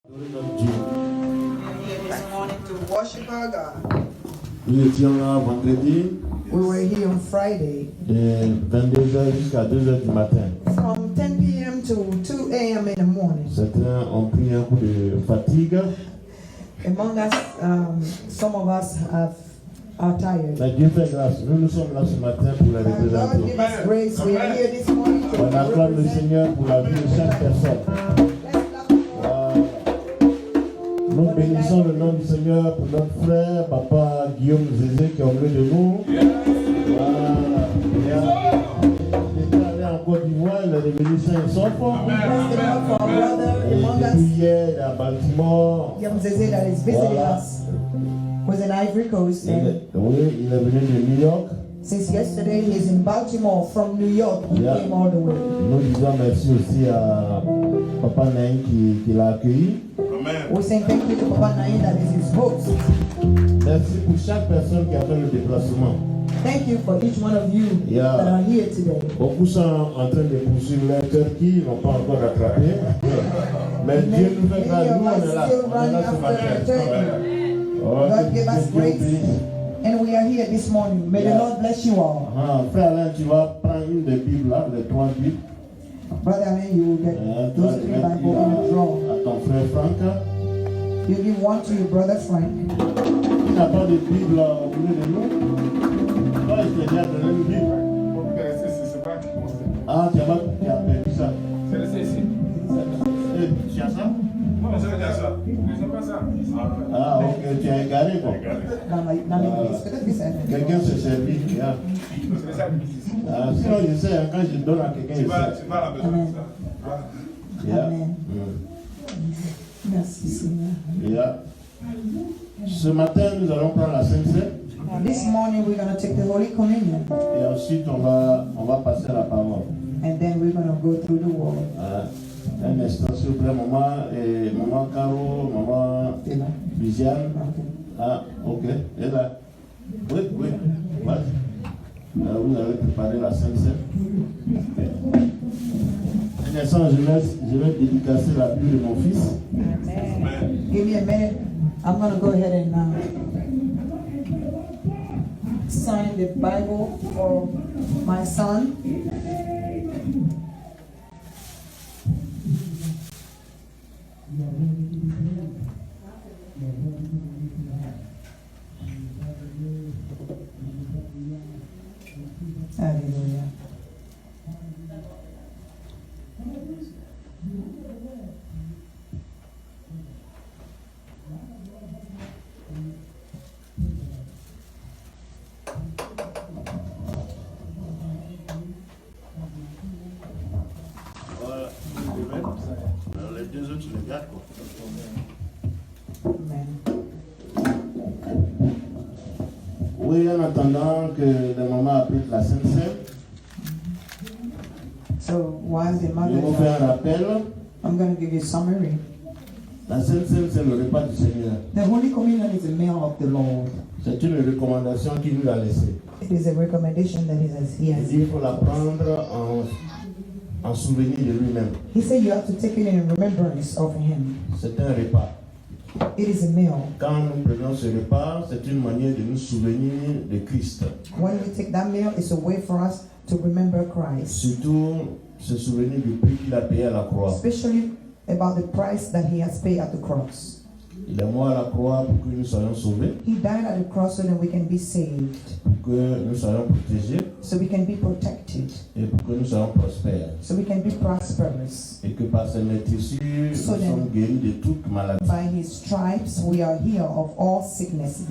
This morning to worship our God. Nous étions là vendredi. We were here on Friday. De 22h jusqu'à 2h du matin. From 10 p.m. to 2 a.m. in the morning. Certains ont pris un coup de fatigue. Among us, some of us are tired. Mais Dieu fait grâce. Nous sommes là ce matin pour la God représenter. give us grace. We are here this morning to On acclame le represent. Seigneur pour la vie de chaque personne. Nous bénissons le nom du Seigneur pour notre frère, Papa Guillaume Zézé, qui est au milieu de nous. Voilà. Il était allé en Côte d'Ivoire, il est revenu sain et sauf. Bless the Lord for our brother Et among depuis us. hier, il est à Baltimore. Young Zeze that is visiting Voilà. us was in Ivory Coast. And Oui, il est venu de New York. since yesterday, he's in Baltimore from New York. He Yeah. came all the way. Nous disons merci aussi à Papa Naïm qui l'a accueilli. We're saying thank you to Papa Nain that is his host. Merci pour chaque personne qui a fait le déplacement. Thank you for each one of you Yeah. that are here today. Beaucoup sont en train de poursuivre leur Turquie, ils n'ont pas encore rattrapé. Mais Dieu nous fait grâce, nous on est là. Still On est running là ce after matin. Turkey. Oh, God give us que Dieu grace, bénisse. and we are here this morning. May the Yeah. Lord bless you all. Ah, frère Alain, tu vas prendre une des Bibles là, les 3 Bibles. Brother Alain, you will get Tu vas those les 3 mettre Bibles in a drawer. à ton frère Franck. You give one to your brother Frank. Il n'a pas de Bible au milieu de nous. Toi, je t'ai déjà donné une Bible. Ah, tu as perdu ça. Eh, tu as ça? Ah, ok, tu as égaré quoi. Quelqu'un se servit. Yeah. Ah, sinon, je sais, quand je donne à quelqu'un, je sais. Yeah. Amen. Merci Seigneur. Yeah. Ce matin, nous allons prendre la Sainte Seine This morning we're going to take the Holy Communion, et ensuite on va passer à la parole. and then we're going to go through the word. Un instant, s'il vous plaît, maman, et maman Caro, maman Viviane. Ah, ok, et là. Oui, oui. What? Vous avez préparé la Sainte Seine. Un instant, je vais dédicacer la Bible de mon fils. Amen. Give me a minute. I'm going to go ahead and sign the Bible for my son. Hallelujah. Voilà, les deux autres, tu les gardes quoi. Amen. Oui, en attendant que le maman applique la Sainte Seine, So while the je vais vous faire mother, un rappel. I'm going to give you a summary. La Sainte Seine, c'est le repas du Seigneur. The Holy Communion is a meal of the Lord. C'est une recommandation qu'il nous a laissée. It is a recommendation that he has. Il dit qu'il faut la prendre en souvenir de lui-même. He said you have to take it in remembrance of him. C'est un repas. It is a meal. Quand nous prenons ce repas, c'est une manière de nous souvenir de Christ. When we take that meal, it's a way for us to remember Christ, Surtout, se souvenir du prix qu'il a payé à la croix. especially about the price that he has paid at the cross. Il est mort à la croix pour que nous soyons sauvés, He died at the cross so that we can be saved, pour que nous soyons protégés so we can be protected, et pour que nous soyons prospères. so we can be prosperous. Et que par ses meurtrissures, nous sommes guéris de toute maladie. By his stripes, we are healed of all sicknesses.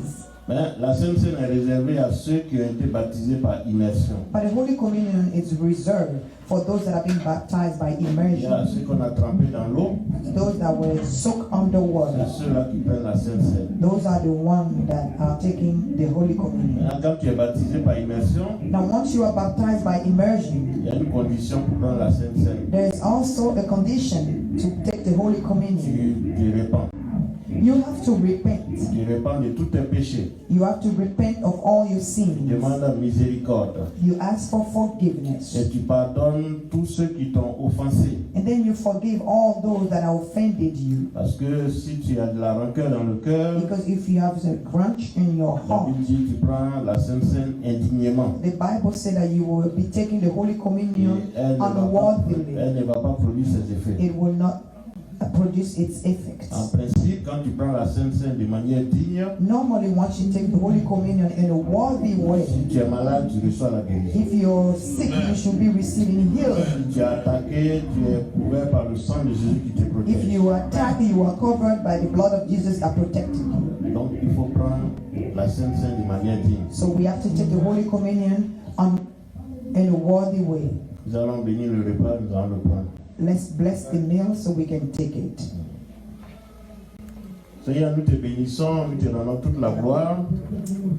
Mais la Sainte Seine est réservée à ceux qui ont été baptisés par immersion. But the Holy Communion is reserved for those that have been baptized by Il y a immersion, ceux qu'on a trempés dans l'eau, those that were soaked under water. c'est ceux-là qui prennent la Sainte Seine. Those are the ones that are taking the Holy Communion. Maintenant, quand tu es baptisé par immersion, Now, once you are baptized by immersion, il y a une condition pour prendre la Sainte Seine. there is also a condition to take the Holy Communion. Tu répands. You have to repent. Tu répands de tous tes péchés. You have to repent of all your Tu sins. demandes miséricorde. You ask for forgiveness. Et tu pardonnes tous ceux qui t'ont offensé. And then you forgive all those that have offended you. Parce que si tu as de la rancœur dans le cœur, Because if you have a grudge in your la heart, Bible dit tu prends la Sainte Seine indignement. the Bible said that you will be taking the Holy Et Communion elle unworthily. ne va pas produire ses effets. It will not produce its effects. En principe, quand tu prends la Sainte Seine de manière digne, Normally, once you take the Holy Communion in a worthy way, si tu es malade, tu reçois la guérison. if you're sick, you should be receiving healing. Si tu es attaqué, tu es couvert par le sang de Jésus qui te If protège. you are attacked, you are covered by the blood of Jesus that protected you. Donc il faut prendre la Sainte Seine de manière digne. So we have to take the Holy Communion in a worthy way. Nous allons bénir le repas, nous allons le prendre. Let's bless the meal so we can take it. Seigneur, nous te bénissons, nous te rendons toute la gloire.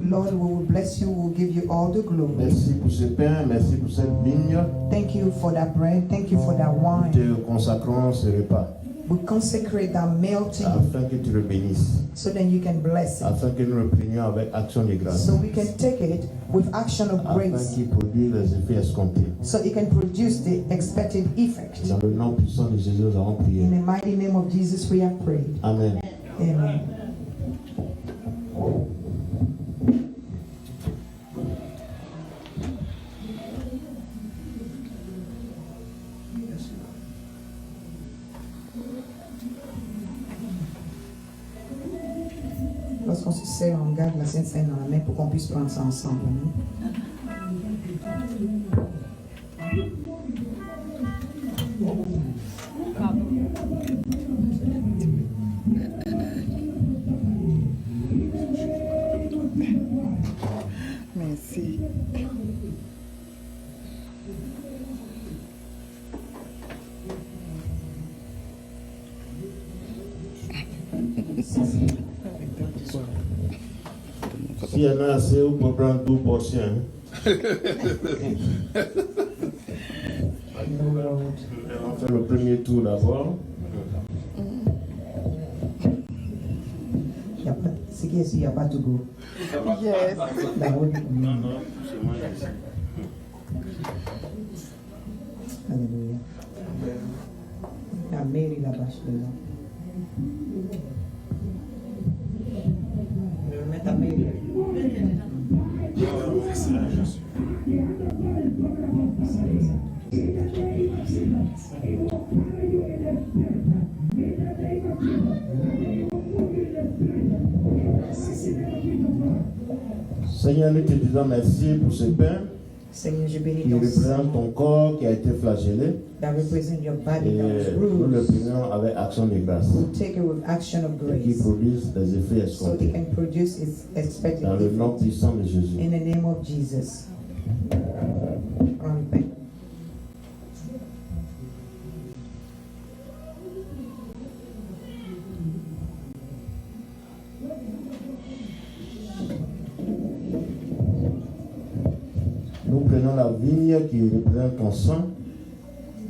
Lord, we will bless you, we will give you all the glory. Merci pour ce pain, merci pour cette vigne. Thank you for that bread, thank you for that Nous wine. te consacrons ce repas We consecrate that meal to you afin que tu le bénisses, so then you can bless it. afin que nous le prenions avec action de grâce, So we can take it with action of afin grace. qu'il produise les effets escomptés. So it can produce the expected effect. Dans le nom puissant de Jésus, nous avons prié. In the mighty name of Jesus, we have prayed. Amen. Amen. Lorsqu'on se sert, on garde la Sainte Seine dans la main pour qu'on puisse prendre ça ensemble. Amen. Merci. S'il y en a assez, vous pouvez prendre 12 portions. hein. On va faire le premier tour d'abord. Ce qui est sûr, il n'y a pas de goût. Yes. Non, non, c'est moi ici. Alléluia. La mairie là-bas, je suis là. Je vais mettre la mairie. Seigneur, nous te disons merci pour ce pain Seigneur, je bénis qui ton sang représente ton corps qui a été flagellé. that represent your body Et that was nous le bruised. prenons avec action de grâce We take it with action of et qui grace produise des effets so it escomptés. can produce its expected Dans le nom effect. puissant de Jésus. In the name of Jesus. Amen. Nous prenons la vigne qui représente ton sang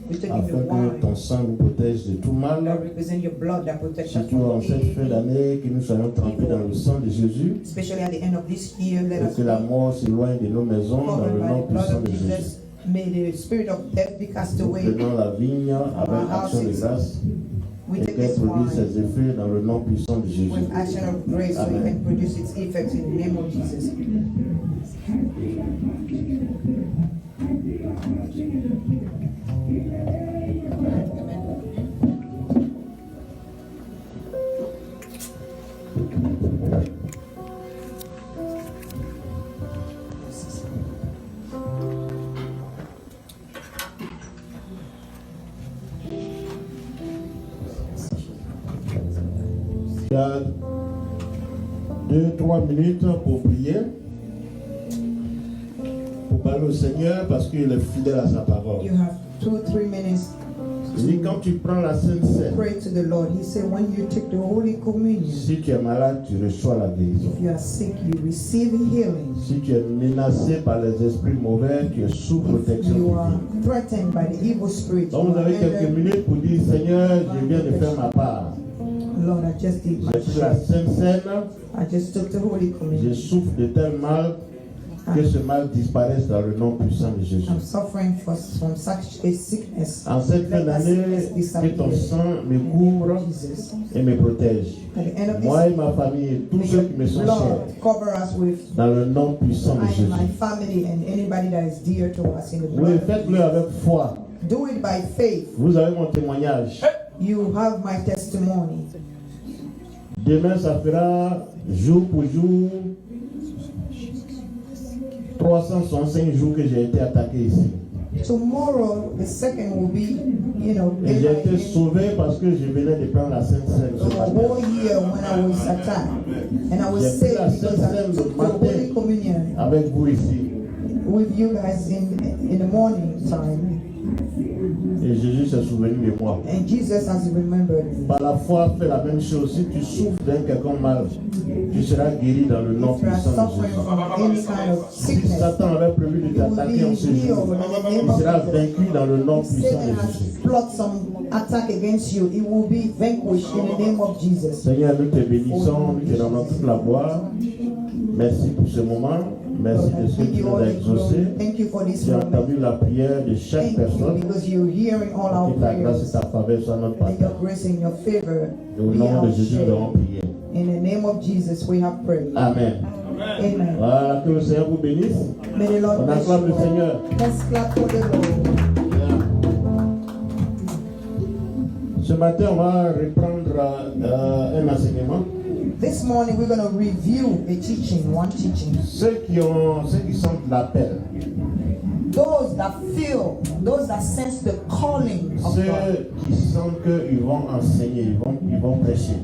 We take afin the que wine ton sang nous protège de tout that mal. represent your blood that protects us Surtout en from cette fin evil. d'année, que nous soyons trempés dans le sang de Jésus Especially at the end of this year, let et us que la mort s'éloigne de nos maisons dans covered le by nom the blood puissant of de Jésus. Jesus. May the spirit of death be cast Nous away. prenons la vigne avec action de grâce We et take qu'elle this produise wine ses effets dans le nom puissant de Jésus. with action of grace so it Amen. can produce its effects in the name of Jesus. Il y a 2-3 minutes pour prier, pour parler au Seigneur parce qu'il est fidèle à sa parole. You have 2-3 minutes Il dit quand tu prends la Sainte Seine, to pray to the Lord. He said, when you take the Holy Communion, si tu es malade, tu reçois la guérison. if you are sick, you receive healing. Si tu es menacé par les esprits mauvais, tu es sous protection You are divine. threatened by the evil spirit. Donc You vous are avez quelques under minutes pour dire Seigneur, je viens de faire ma part. Lord, I just did my J'ai pris la share. Sainte Seine. I just took the Holy Je Communion. souffre de tel mal que ce mal disparaisse dans le nom puissant de Jésus. I'm suffering from such a sickness. En cette fin Let that d'année, sickness que ton disappear. sang me couvre Jesus. et me protège. At the end of Moi et this, ma famille et tous may ceux qui me sont your chers. Lord cover us with Dans le nom puissant de I and my Jésus. family and anybody that is dear to us in the Oui, blood. faites-le avec foi. Do it by faith. Vous avez mon témoignage. You have my testimony. Demain, ça fera jour pour jour 365 jours que j'ai été attaqué ici. Tomorrow, the second will be, Et j'ai été sauvé parce que je venais de prendre la Sainte Seine ce the matin. whole year when I was attacked. And I was saved because I took the Holy Communion Avec vous ici. with you guys in the morning time. Et Jésus s'est souvenu de moi. And Jesus has remembered me. Par la foi, fais la même chose. Si tu souffres d'un quelconque mal, tu seras guéri dans le nom If you are puissant de suffering Jésus. from any kind of Si sickness, Satan avait prévu de you will t'attaquer en be ce jour, healed in the name il of sera Jesus. vaincu dans le nom puissant Satan de has Jésus. plotted some attack against you. It will be vanquished in the name of Jesus. Seigneur, nous te bénissons, nous te donnons toute la gloire. Merci pour ce moment. Merci Lord, I de ce que give tu you nous all as the exaucé. glory. Thank you for this Tu as moment. entendu la prière de chaque Thank you personne. because you're hearing all our Que ta grâce et prayers. ta faveur soient notre May your partage. grace and your favor Et au be nom de our Jésus, nous avons share. prié. In the name of Jesus, we have prayed. Amen. Amen. Voilà, que le Seigneur vous bénisse. May the Lord On bless acclame le you all. Seigneur. Let's clap for the Lord. Ce matin, on va reprendre un enseignement. This morning, we're going to review a teaching, one teaching. Ceux qui sentent l'appel, Those that sense the calling of God. ceux qui sentent qu'ils vont enseigner, ils vont prêcher.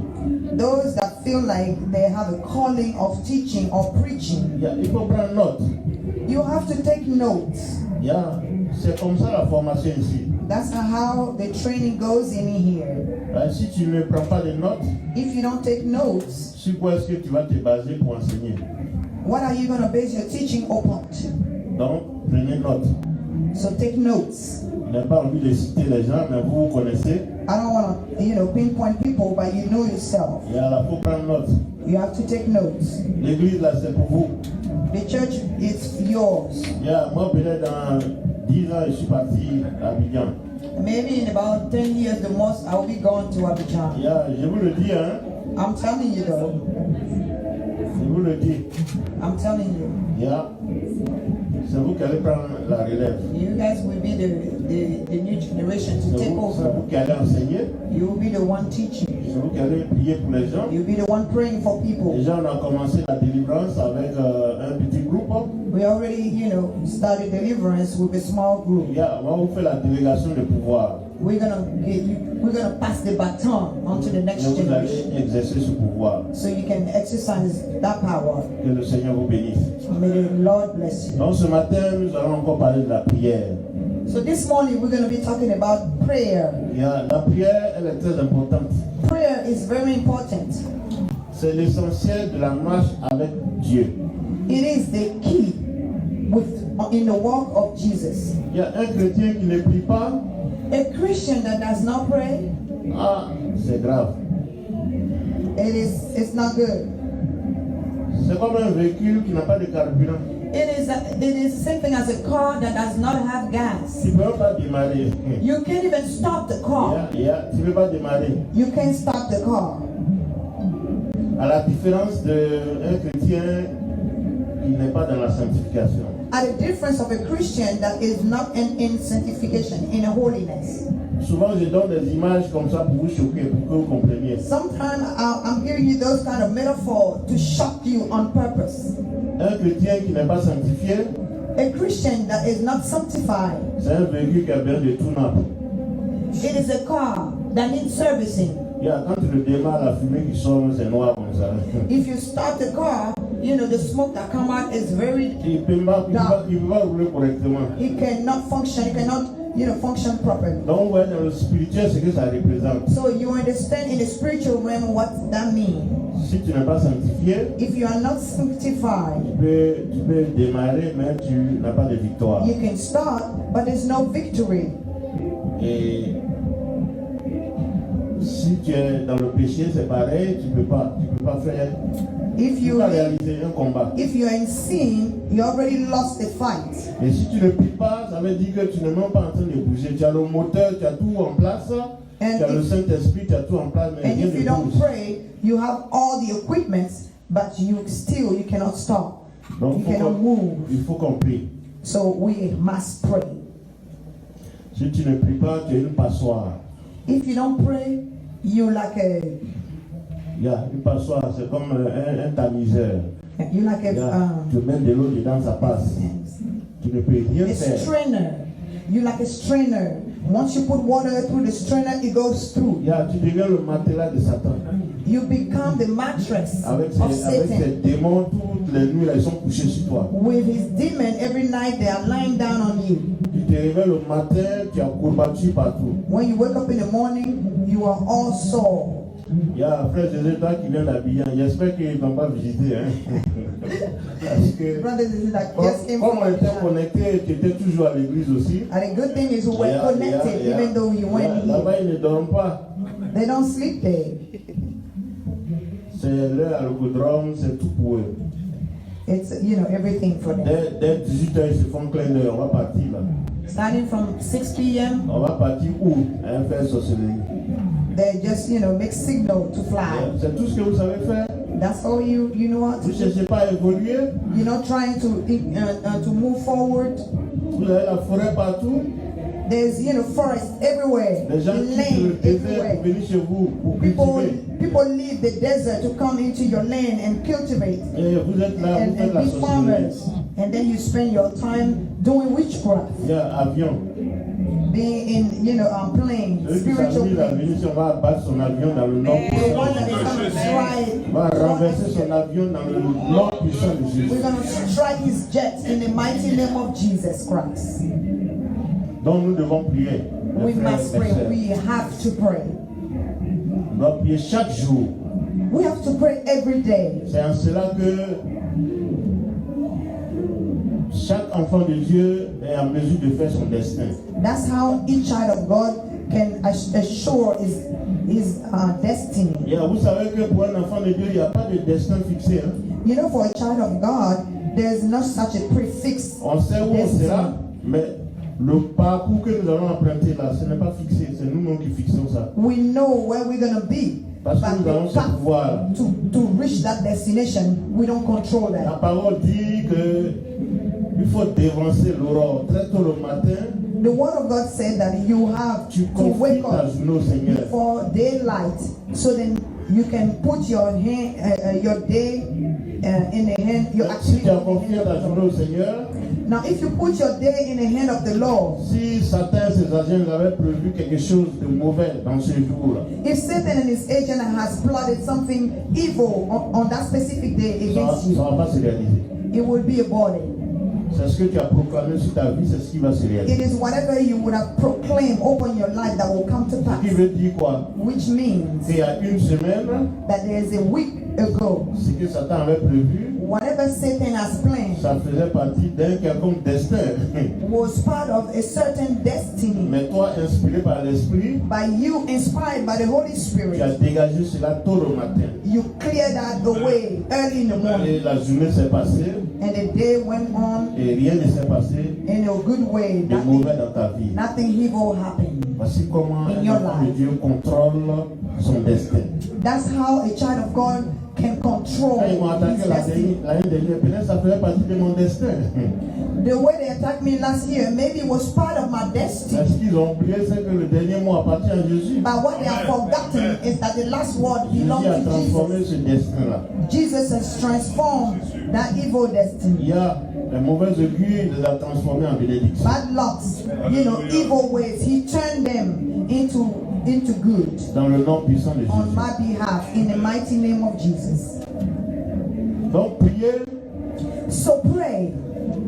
Those that feel like they have a calling of teaching or preaching. Il faut prendre note. You have to take notes. C'est comme ça la formation ici. That's how the training goes in here. Si tu ne prends pas de notes, If you don't take notes, sur quoi est-ce que tu vas te baser pour enseigner? what are you going to base your teaching upon? Donc, prenez note. So take notes. Je n'ai pas envie de citer les gens, mais vous connaissez. I don't want to, pinpoint people, but you know yourself. Il faut prendre note. You have to take notes. L'église là, c'est pour vous. The church is yours. Moi, peut-être dans 10 ans, je suis parti à Abidjan. Maybe in about 10 years, the most I will be going to Abidjan. Je vous le dis, hein. I'm telling you though. Je vous le dis. I'm telling you. C'est vous qui allez prendre la relève. You guys will be the new generation to C'est take vous over. qui allez enseigner. You will be the one teaching. C'est vous qui allez prier pour les gens. You'll be the one praying for people. Déjà, on a commencé la délivrance avec un petit groupe. We already, started deliverance with a small group. On va vous faire la délégation de pouvoir. We're gonna pass the baton on to the next Et vous generation, allez exercer ce pouvoir. so you can exercise that power. Que le Seigneur vous bénisse. May the Lord bless you. Donc ce matin, nous allons encore parler de la prière. So this morning we're going to be talking about prayer. La prière, elle est très importante. Prayer is very important. C'est l'essentiel de la marche avec Dieu. It is the key in the walk of Jesus. Il y a un chrétien qui ne prie pas. A Christian that does not pray, C'est grave. it's not good. C'est comme un véhicule qui n'a pas de carburant. It is the same thing as a car that does not have gas. Tu ne peux pas démarrer. You can't even stop the car. Tu ne peux pas démarrer. You can't stop the car. À la différence d'un chrétien qui n'est pas dans la sanctification. At the difference of a Christian that is not in sanctification, in a holiness. Souvent, je donne des images comme ça pour vous choquer, pour que vous compreniez. Sometimes I'm giving you those kind of metaphor to shock you on purpose. Un chrétien qui n'est pas sanctifié, A Christian that is not sanctified, c'est un véhicule qui a besoin de tout nappe. it is a car that needs servicing. Quand tu le démarres, la fumée qui sort, c'est noir comme ça. If you start the car, the smoke that comes out is very Il ne peut pas rouler correctement. He cannot function. He cannot, function properly. Donc, ouais, dans le spirituel, c'est que ça représente. So you understand in the spiritual realm what that means. Si tu n'es pas sanctifié, If you are not sanctified, tu peux démarrer, mais tu n'as pas de victoire. you can start, but there's no victory. Et si tu es dans le péché, c'est pareil, tu peux pas faire. If Tu you peux pas live, réaliser un combat. if you are in sin, you already lost the fight. Et si tu ne pries pas, ça veut dire que tu n'es même pas en train de bouger. Tu as le moteur, tu as tout en place. Tu as le Saint-Esprit, tu as tout en place, mais And rien if you ne don't bouge. pray, you have all the equipment, but you cannot stop. Donc You cannot move. il faut qu'on prie. So we must pray. Si tu ne pries pas, tu es une passoire. If you don't pray, you're like Une passoire, c'est comme un tamiseur. you're like Tu mets de l'eau dedans, ça passe. Tu ne peux rien a faire. strainer. You're like a strainer. Once you put water through the strainer, it goes through. Tu deviens le matelas de Satan. You become the mattress Avec of ces Satan. démons, toutes les nuits, là, ils sont couchés sur toi. With his demon, every night they are lying down on you. Tu te réveilles le matin, tu as courbattu partout. When you wake up in the morning, you are all sore. Il y a un frère José toi qui vient d'Abidjan. J'espère qu'ils ne vont pas visiter. Parce que Brothers and sisters, that just came comme from on était Abidjan. connectés, tu étais toujours à l'église aussi. And the good thing is we were connected, even though you went here. Là-bas, ils ne dorment pas. They don't sleep there. C'est l'heure à l'ocodrome, c'est tout pour eux. It's, everything for them. Dès 18h, ils se font clin d'œil. On va partir là. Starting from 6 p.m., On va partir où? À faire sorcellerie. they just, make signal to fly. C'est tout ce que vous savez faire. That's all you know how Vous to ne do. cherchez pas à évoluer. You're not trying to move forward. Vous avez la forêt partout. There's, forest everywhere, Les gens quittent le land désert pour everywhere. venir chez vous pour cultiver. People leave the desert to come into your land and cultivate Et vous êtes là, vous and faites la be sorcellerie. farmers. And then you spend your time doing witchcraft, Il y a avion. being in, playing Celui qui spiritual s'amuse la things. Vénus, on va abattre son avion dans le nord The puissant. one that is going to try, On va renverser son avion dans le nord puissant de Jésus. we're going to strike his jet in the mighty name of Jesus Christ. Donc nous devons prier. mes We frères must et pray. sœurs. We have to pray. On doit prier chaque jour. We have to pray every day. C'est en cela que chaque enfant de Dieu est en mesure de faire son destin. That's how each child of God can assure his destiny. Vous savez que pour un enfant de Dieu, il n'y a pas de destin fixé. Hein? For a child of God, there's not such a prefix. On sait où on sera, mais le parcours que nous allons emprunter là, ce n'est pas fixé. C'est nous-mêmes qui fixons ça. We know where we're going to be. Parce que But nous avons the ce path pouvoir. to reach that destination, we don't control La that. parole dit que il faut dévancer l'aurore très tôt le matin. The word of God said that you have Tu to wake confies ta up journée au Seigneur. before daylight, so then you can put your hand, your day in the hand, your Si activity tu as in the confié hand ta of the journée au Lord. Seigneur, Now, if you put your day in the hand of the Lord, si Satan et ses agents avaient prévu quelque chose de mauvais dans ce jour-là, if Satan and his agent has plotted something evil on that specific day ça against ne you, va pas se réaliser. it will be aborted. C'est ce que tu as proclamé sur ta vie, c'est ce qui va se It réaliser. is whatever you would have proclaimed upon your life that will come to Ce pass. qui veut dire quoi? Which means Il y a une semaine, that there's a week ago, ce que Satan avait prévu, whatever Satan has planned ça faisait partie d'un quelconque destin. was part of a certain destiny. Mais toi, inspiré par l'Esprit, By you, inspired by the Holy tu as Spirit, dégagé cela tôt le matin. you cleared that away early in the morning, Et la journée s'est passée and the day went on et rien ne s'est passé in a good way. de mauvais dans ta vie. Nothing evil happened. Voici comment In un your enfant de life. Dieu contrôle son destin. That's how a child of God can control Quand ils m'ont attaqué his destiny. l'année dernière, peut-être ça faisait partie de mon destin. The way they attacked me last year, maybe it was part of my destiny. Mais ce qu'ils ont oublié, c'est que le dernier mot appartient à Jésus. But what they have forgotten is that the last word Jésus belongs a to transformé Jesus. ce destin-là. Jesus has transformed that evil Il destiny. y a les mauvaises aiguilles, il les a transformées en bénédictions. Bad lucks, evil ways. He turned them into good Dans le nom puissant de on Jésus. my behalf in the mighty name of Jesus. Donc prier, So pray.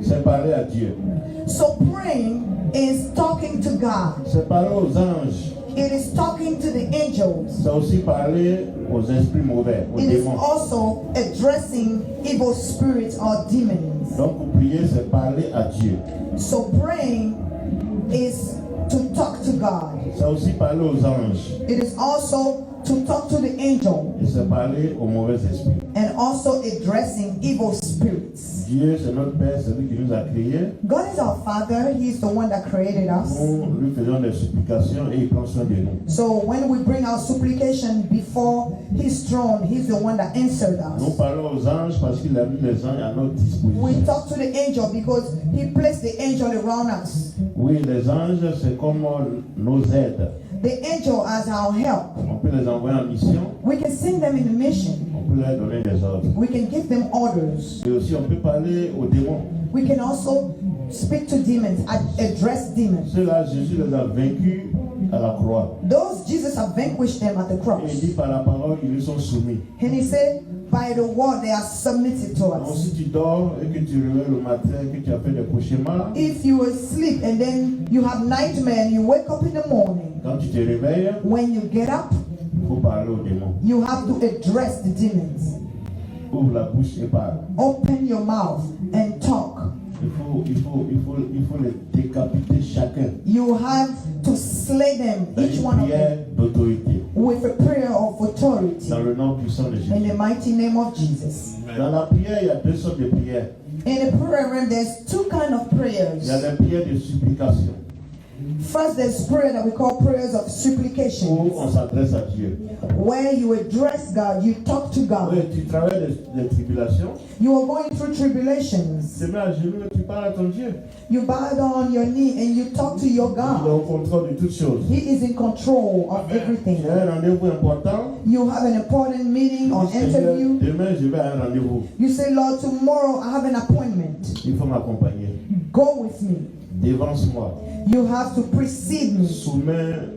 c'est parler à Dieu. So praying is talking to God. C'est parler aux anges. It is talking to the angels. C'est aussi parler aux esprits mauvais, aux It is démons. also addressing evil spirits or demons. Donc prier, c'est parler à Dieu. So praying is to talk to God. C'est aussi parler aux anges. It is also to talk to the angel Et c'est parler aux mauvais esprits. and also addressing evil spirits. Dieu, c'est notre Père, c'est lui qui nous a créés. God is our Father. He is the one that created us. Nous lui faisons des supplications et il prend soin de nous. So when we bring our supplication before His throne, He's the one that answered Nous us. parlons aux anges parce qu'il a mis les anges à notre We disposition. talk to the angel because He placed the angel around us. Oui, les anges, c'est comme nos aides. The angel as our help. On peut les envoyer en mission, We can send them in a mission. on peut leur donner des ordres. We can give them orders. Et aussi, on peut parler aux démons. We can also speak to demons, address demons. Ceux-là, Jésus les a vaincus à la croix. Those Jesus have vanquished them at the Et il cross. dit par la parole qu'ils lui sont soumis. And He said, by the word they are submitted to Donc, us. si tu dors et que tu réveilles le matin, que tu as fait des cauchemars, If you sleep and then you have nightmare and you wake up in the morning, quand tu te réveilles, when you get up, il faut parler aux démons. you have to address the demons. Ouvre la bouche et parle. Open your mouth and talk. Il faut les décapiter chacun. You have to slay them, Dans each une one of prière them, d'autorité. with a prayer of authority Dans le nom puissant de in Jésus. the mighty name of Jesus. Dans la prière, il y a deux sortes de prières. In the prayer realm, there's two kinds of Il y a prayers. des prières de supplication First, there's prayer that we call prayers of où supplication, on s'adresse à Dieu. where you address God, you talk to Oui, God. tu traverses des tribulations, You are going through tribulations. tu te mets à genoux et tu parles à ton Dieu. You bow down on your knee and you talk to your Il est au God. contrôle de toutes choses. He is in control of Tu everything. as un rendez-vous important. You have an important meeting or Tu dis, Seigneur, interview. demain je vais à un rendez-vous. You say, Lord, tomorrow I have an appointment. Il faut m'accompagner. Go with me. Dévance-moi. You have to precede me. Soumets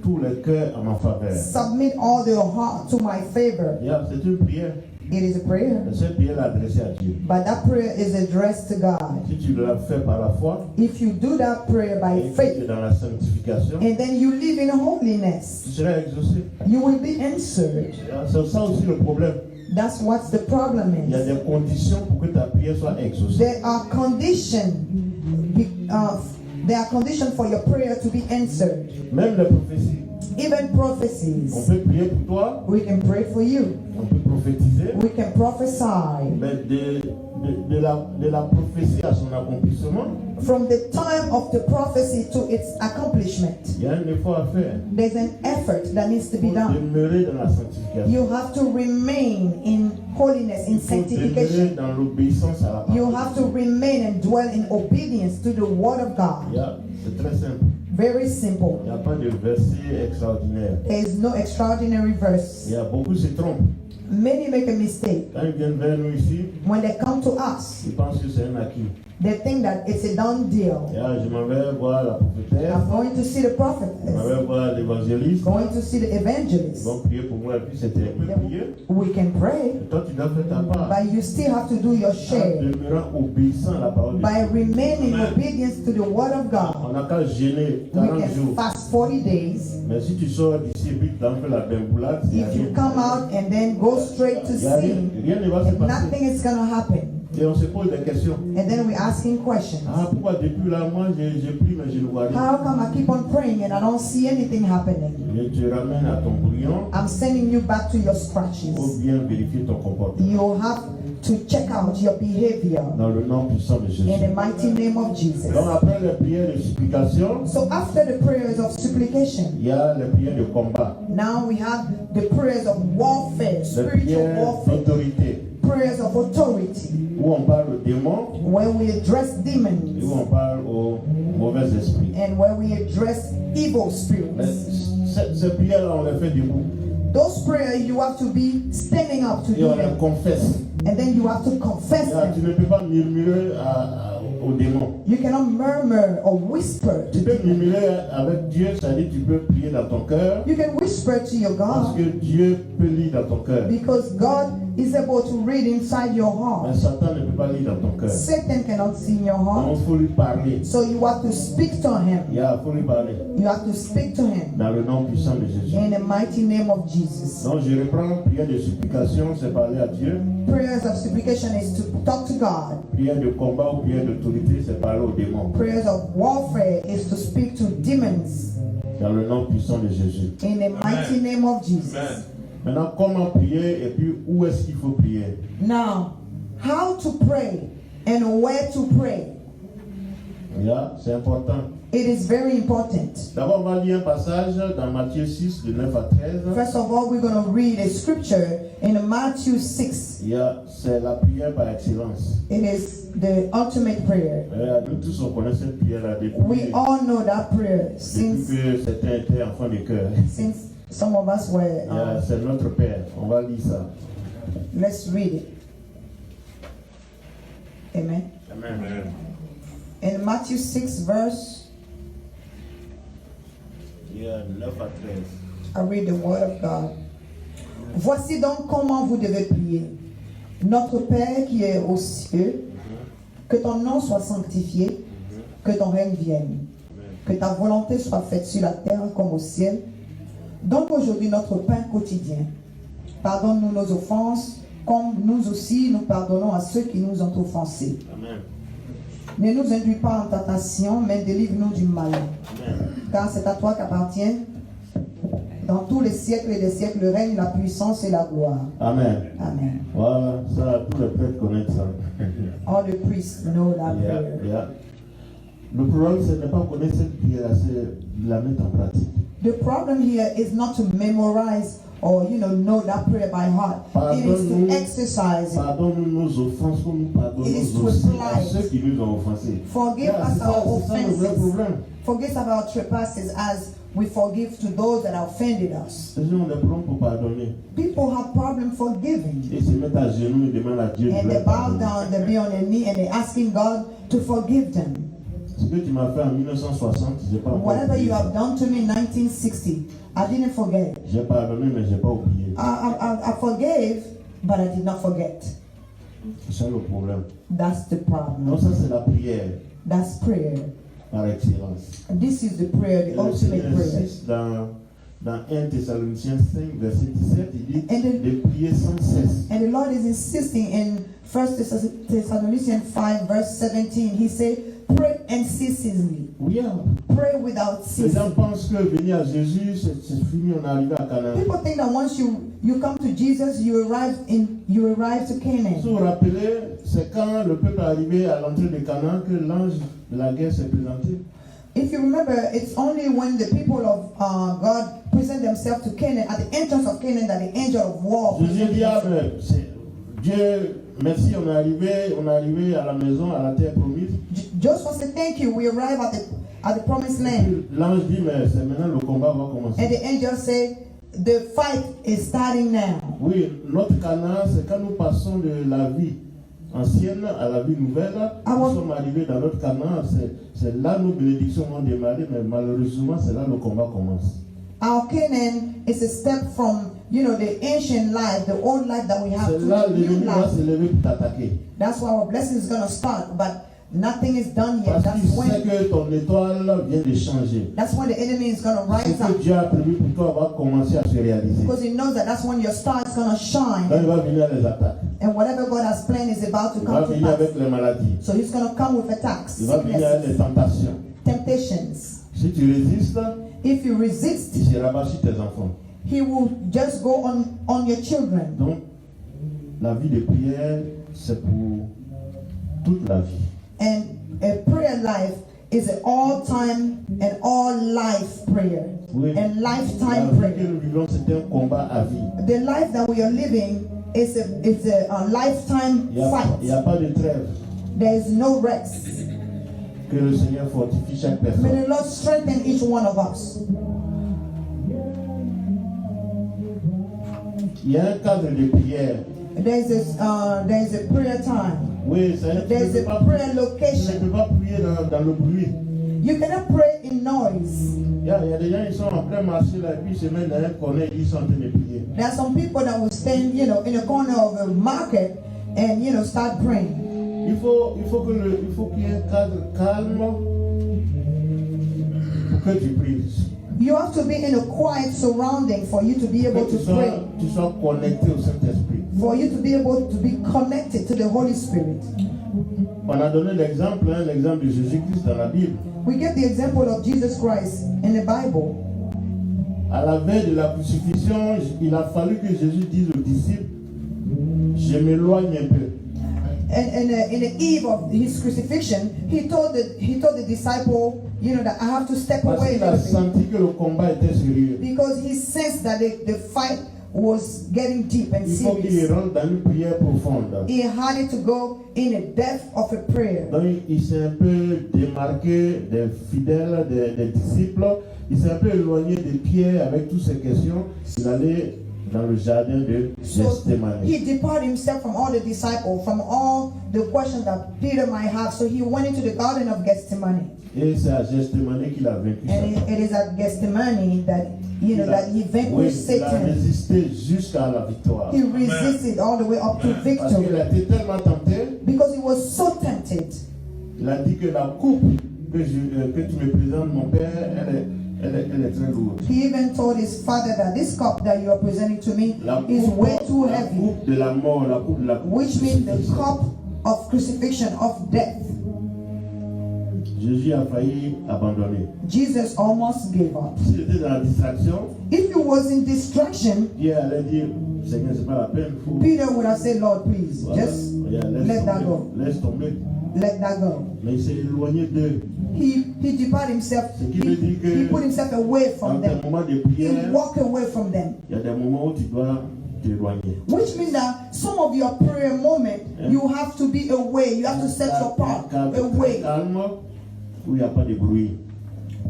tous les cœurs en ma faveur. Submit all your heart to my favor. Yeah, c'est une prière. It is a prayer. Cette prière est adressée à Dieu. But that prayer is addressed to God. Si tu l'as fait par la foi, If you do that prayer by et que tu es faith, dans la sanctification, and then you live in holiness, tu seras exaucé. you will be answered. Yeah, c'est ça aussi le problème. That's what the problem Il y a is. des conditions pour que ta prière soit exaucée. There are conditions for your prayer to be answered. Même les prophéties. Even On prophecies. peut prier pour toi, We can pray for you. on peut prophétiser, We can prophesy. mais de la prophétie à son accomplissement, From the time of the prophecy to its accomplishment, il y a un effort à faire. there's an effort that needs to be Il faut done. demeurer dans la sanctification. You have to remain in holiness, in Il faut demeurer sanctification. dans l'obéissance à la You parole. have to remain and dwell in obedience to the word of God. Yeah, c'est très simple. Very simple. Il n'y a pas de verset extraordinaire. There is no extraordinary verse. Il y a beaucoup se trompent. Many make a mistake. Quand ils viennent vers nous ici, When they come to us, ils pensent que c'est un acquis. they think that it's a done deal. Yeah, je m'en vais voir la prophétesse, I'm going to see the je m'en prophetess, vais voir l'évangéliste. going to see the Ils evangelist. vont prier pour moi et puis c'était un peu prier. We can pray, Et toi, tu dois faire ta part. but you still have to do your En share demeurant obéissant à la parole de by Dieu. remaining in obedience to the word of God. On n'a qu'à gêner We 40 can jours. fast 40 days. Mais si tu sors d'ici et puis tu en fais la bimboulade, If you come out and then go straight to sin, rien ne va se passer. nothing is going to happen. Et on se pose des questions. And then we're asking questions. Ah, pourquoi depuis là, moi j'ai pris mais je ne vois rien. How come I keep on praying and I don't see anything happening? Je te ramène à ton brouillon I'm sending you back to your pour scratches. bien vérifier ton comportement. You have to check out your behavior Dans le nom puissant de Jésus. in the mighty name of Jesus. Donc après les prières de supplication, So after the prayers of supplication, il y a les prières de combat. now we have the prayers of warfare, Les spiritual prières warfare, d'autorité. prayers of authority, Où on parle aux démons where we address et où demons on parle aux mauvais esprits. and where we address evil Mais spirits. ces prières-là, on les fait debout. Those prayers you have to be standing up to Et do on les them, confesse. and then you have to confess Tu them. ne peux pas murmurer aux démons. You cannot murmur or whisper to Tu peux demons. murmurer avec Dieu, c'est-à-dire tu peux prier dans ton cœur, You can whisper to your parce God que Dieu peut lire dans ton cœur. because God is able to read inside your Mais heart. Satan ne peut pas lire dans ton cœur. Satan cannot see in your Donc heart. il faut lui parler. So you have to speak to him. Il faut lui parler. You have to speak to him Dans le nom puissant de Jésus. in the mighty name of Jesus. Donc je reprends, prière de supplication, c'est parler à Dieu. Prayers of supplication is to talk to God. Prière de combat ou prière d'autorité, c'est parler aux démons. Prayers of warfare is to speak to demons Dans le nom puissant de Jésus. in the mighty name of Jesus. Maintenant, comment prier et puis où est-ce qu'il faut prier? Now, how to pray and where to pray. C'est important. It is very important. D'abord, on va lire un passage dans Matthieu 6, de 9 à 13. First of all, we're going to read a scripture in Matthew 6. C'est la prière par excellence. It is the ultimate prayer. Nous tous, on connaît cette prière-là depuis, We all know that prayer depuis since que certains étaient enfants de cœur. some of us were. C'est notre Père. On va lire ça. Let's read it. Amen. Amen. In Matthew 6, verse, 9 à 13. I read the word of God. Voici donc comment vous devez prier. Notre Père qui est aux cieux, que ton nom soit sanctifié, que ton règne vienne, que ta volonté soit faite sur la terre comme au ciel. Donc aujourd'hui notre pain quotidien. Pardonne-nous nos offenses, comme nous aussi nous pardonnons à ceux qui nous ont offensés. Amen. Ne nous induis pas en tentation, mais délivre-nous du mal. Amen. Car c'est à toi qu'appartient, dans tous les siècles et des siècles, le règne, la puissance et la gloire. Amen. Amen. Voilà, ça, tous les prêtres connaissent ça. All the priests know that prayer. Le problème, ce n'est pas connaître cette prière, c'est de la mettre en pratique. The problem here is not to memorize or know that prayer by heart. It is to exercise it. Pardonne-nous nos offenses, comme nous pardonnons It is to aussi apply à it. ceux qui nous ont offensés. Forgive us C'est our ça le vrai offenses. problème. Forgive us our trespasses as we forgive to those that offended us. Les gens ont des problèmes pour pardonner. People have problem forgiving. Ils se mettent à genoux et demandent à Dieu de And they leur bow pardonner. down, they be on their knee, and they're asking God to forgive them. Ce que tu m'as fait en 1960, je n'ai pas encore Whatever oublié. you have done to me in 1960, I didn't forget. J'ai pardonné, mais je n'ai pas oublié. I forgave, but I did not forget. C'est ça le problème. That's the problem. Donc ça, c'est la prière That's prayer. par excellence. And this is the prayer, the Et le ultimate Seigneur prayer. insiste dans 1 Thessaloniciens 5, verset 17, il dit And the- de prier sans cesse. And the Lord is insisting in 1 Thessalonians 5, verse 17. He said, pray unceasingly. Oui, Pray without les gens ceasing. pensent que venir à Jésus, c'est fini, on est arrivé à Canaan. People think that once you come to Jesus, you arrive to Si Canaan. vous vous rappelez, c'est quand le peuple est arrivé à l'entrée de Canaan que l'ange de la guerre s'est présenté. If you remember, it's only when the people of God present themselves to Canaan, at the entrance of Canaan, that the angel of war Jésus presents dit, ah, himself. ben, Dieu, merci, on est arrivé à la maison, à la terre promise. Joshua said, thank you, we arrive at the promised land. L'ange dit, mais c'est maintenant le combat va commencer. And the angel said, the fight is starting now. Oui, notre Canaan, c'est quand nous passons de la vie ancienne à la vie nouvelle. Nous sommes arrivés dans notre Canaan, c'est là nos bénédictions ont démarré, mais malheureusement, c'est là le combat commence. Our Canaan is a step from, the ancient life, the old life that we have, C'est to là the new l'ennemi va life. se lever pour t'attaquer. That's why our blessing is going to start, but nothing is done yet. Parce qu'il sait que ton étoile vient de changer. That's when the enemy is going to Ce rise que up, Dieu a prévu pour toi va commencer à se réaliser. because he knows that's when your star is going to Là, il shine, va venir les attaques. and whatever God has planned is about to Il va come to venir avec pass. les maladies. So he's going to come with attacks, Il va venir avec les sicknesses, tentations. temptations. Si tu résistes, If you resist, il se rabat sur tes enfants. he will just go on your children. Donc, la vie de prière, c'est pour toute la vie. And a prayer life is an all-time and all-life prayer. Oui. And La lifetime vie que prayer. nous vivons, c'est un combat à vie. The life that we are living is a lifetime Il n'y a fight. pas de trêve. There is no rest. Que le Seigneur fortifie chaque May personne. the Lord strengthen each one of us. Il y a un cadre de prière. There is a prayer time. Oui, c'est There is a prayer tu ne location. peux pas prier dans le bruit. You cannot pray in making noise. Il y a des gens qui sont en train de marcher là, et puis ils se mettent dans un corner et ils sont en train de prier. There are some people that will stand, in a corner of a market and, start praying. Il faut qu'il y ait un cadre calme pour que tu pries. You have to be in a quiet surrounding for you to be able Que to pray. tu sois connecté au Saint-Esprit. For you to be able to be connected to the Holy Spirit. On a donné l'exemple de Jésus-Christ dans la Bible. We get the example of Jesus Christ in the Bible. À la veille de la crucifixion, il a fallu que Jésus dise aux disciples, je m'éloigne un peu. And in the eve of his crucifixion, he told the disciple, that I have to step Parce away qu'il a a little bit, senti que le combat était sérieux. because he sensed that the fight was getting deep and Il faut qu'il serious. rentre dans une prière profonde. He had to go in the depth of a prayer. Donc il s'est un peu démarqué des fidèles, des disciples. Il s'est un peu éloigné de Pierre avec toutes ces questions. Il allait dans le jardin de So Gethsémani. he departed himself from all the disciples, from all the questions that Peter might have. So he went into the garden of Gethsemane. Et c'est à Gethsémani qu'il a vaincu And Satan. it is at Gethsemane that that he Oui, vanquished il a Satan. résisté jusqu'à la victoire. He resisted all the way up to Parce qu'il victory a été tellement tenté, because he was so tempted. il a dit que la coupe que tu me présentes, mon Père, elle est très lourde. He even told his father that this cup that you are presenting to me is way too la heavy, coupe de la mort, la coupe de la which means the crucifixion. cup of crucifixion, of death. Jésus a failli abandonner. Jesus almost gave up. S'il était dans la distraction, If he was in distraction, Pierre allait dire, Seigneur, c'est pas la peine, faut. Peter would have said, Lord, please, Voilà. just Regarde, let that go. Laisse tomber. Let that go. Mais il s'est éloigné d'eux. He departed himself. Ce qui veut dire que He put himself away dans from tes them. moments de He prière, walked away from them. il y a des moments où tu dois t'éloigner. Which means that some of your prayer moment, you have to be away. You have to set your part away Calme, où il n'y a pas de bruit.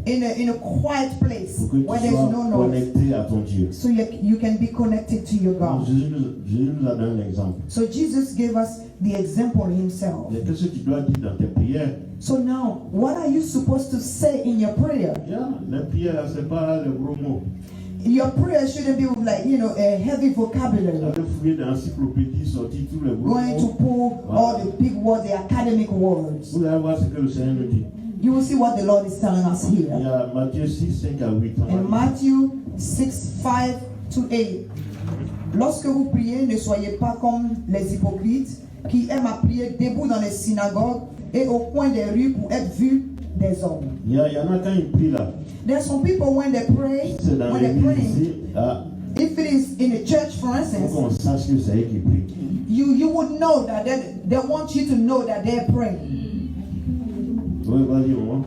in a quiet place Pour que where tu there's sois no noise, connecté à ton Dieu. so you can be connected to your Donc, God. Jésus nous a donné l'exemple. So Jesus gave us the example himself. Mais qu'est-ce que tu dois dire dans tes prières? So now, what are you supposed to say in your prayer? Les prières, ce n'est pas les gros mots. Your prayer shouldn't be with like, a heavy vocabulary. Allez fouiller dans l'encyclopédie, sortir tous les gros Going to mots. pull all the big words, the academic words. Vous allez voir ce que le Seigneur nous dit. You will see what the Lord is telling us Il y here. a Matthieu 6, 5 à 8. In Matthew 6, 5 to 8. Lorsque vous priez, ne soyez pas comme les hypocrites qui aiment à prier debout dans les synagogues et au coin des rues pour être vus des hommes. Il y en a quand ils prient là. There are some people when they pray, C'est dans when they're l'église praying, ici. Ah, if it is in a church, for il faut instance, qu'on sache que c'est eux qui prient. you would know that they want you to know that they're praying. Oui, vas-y, maman.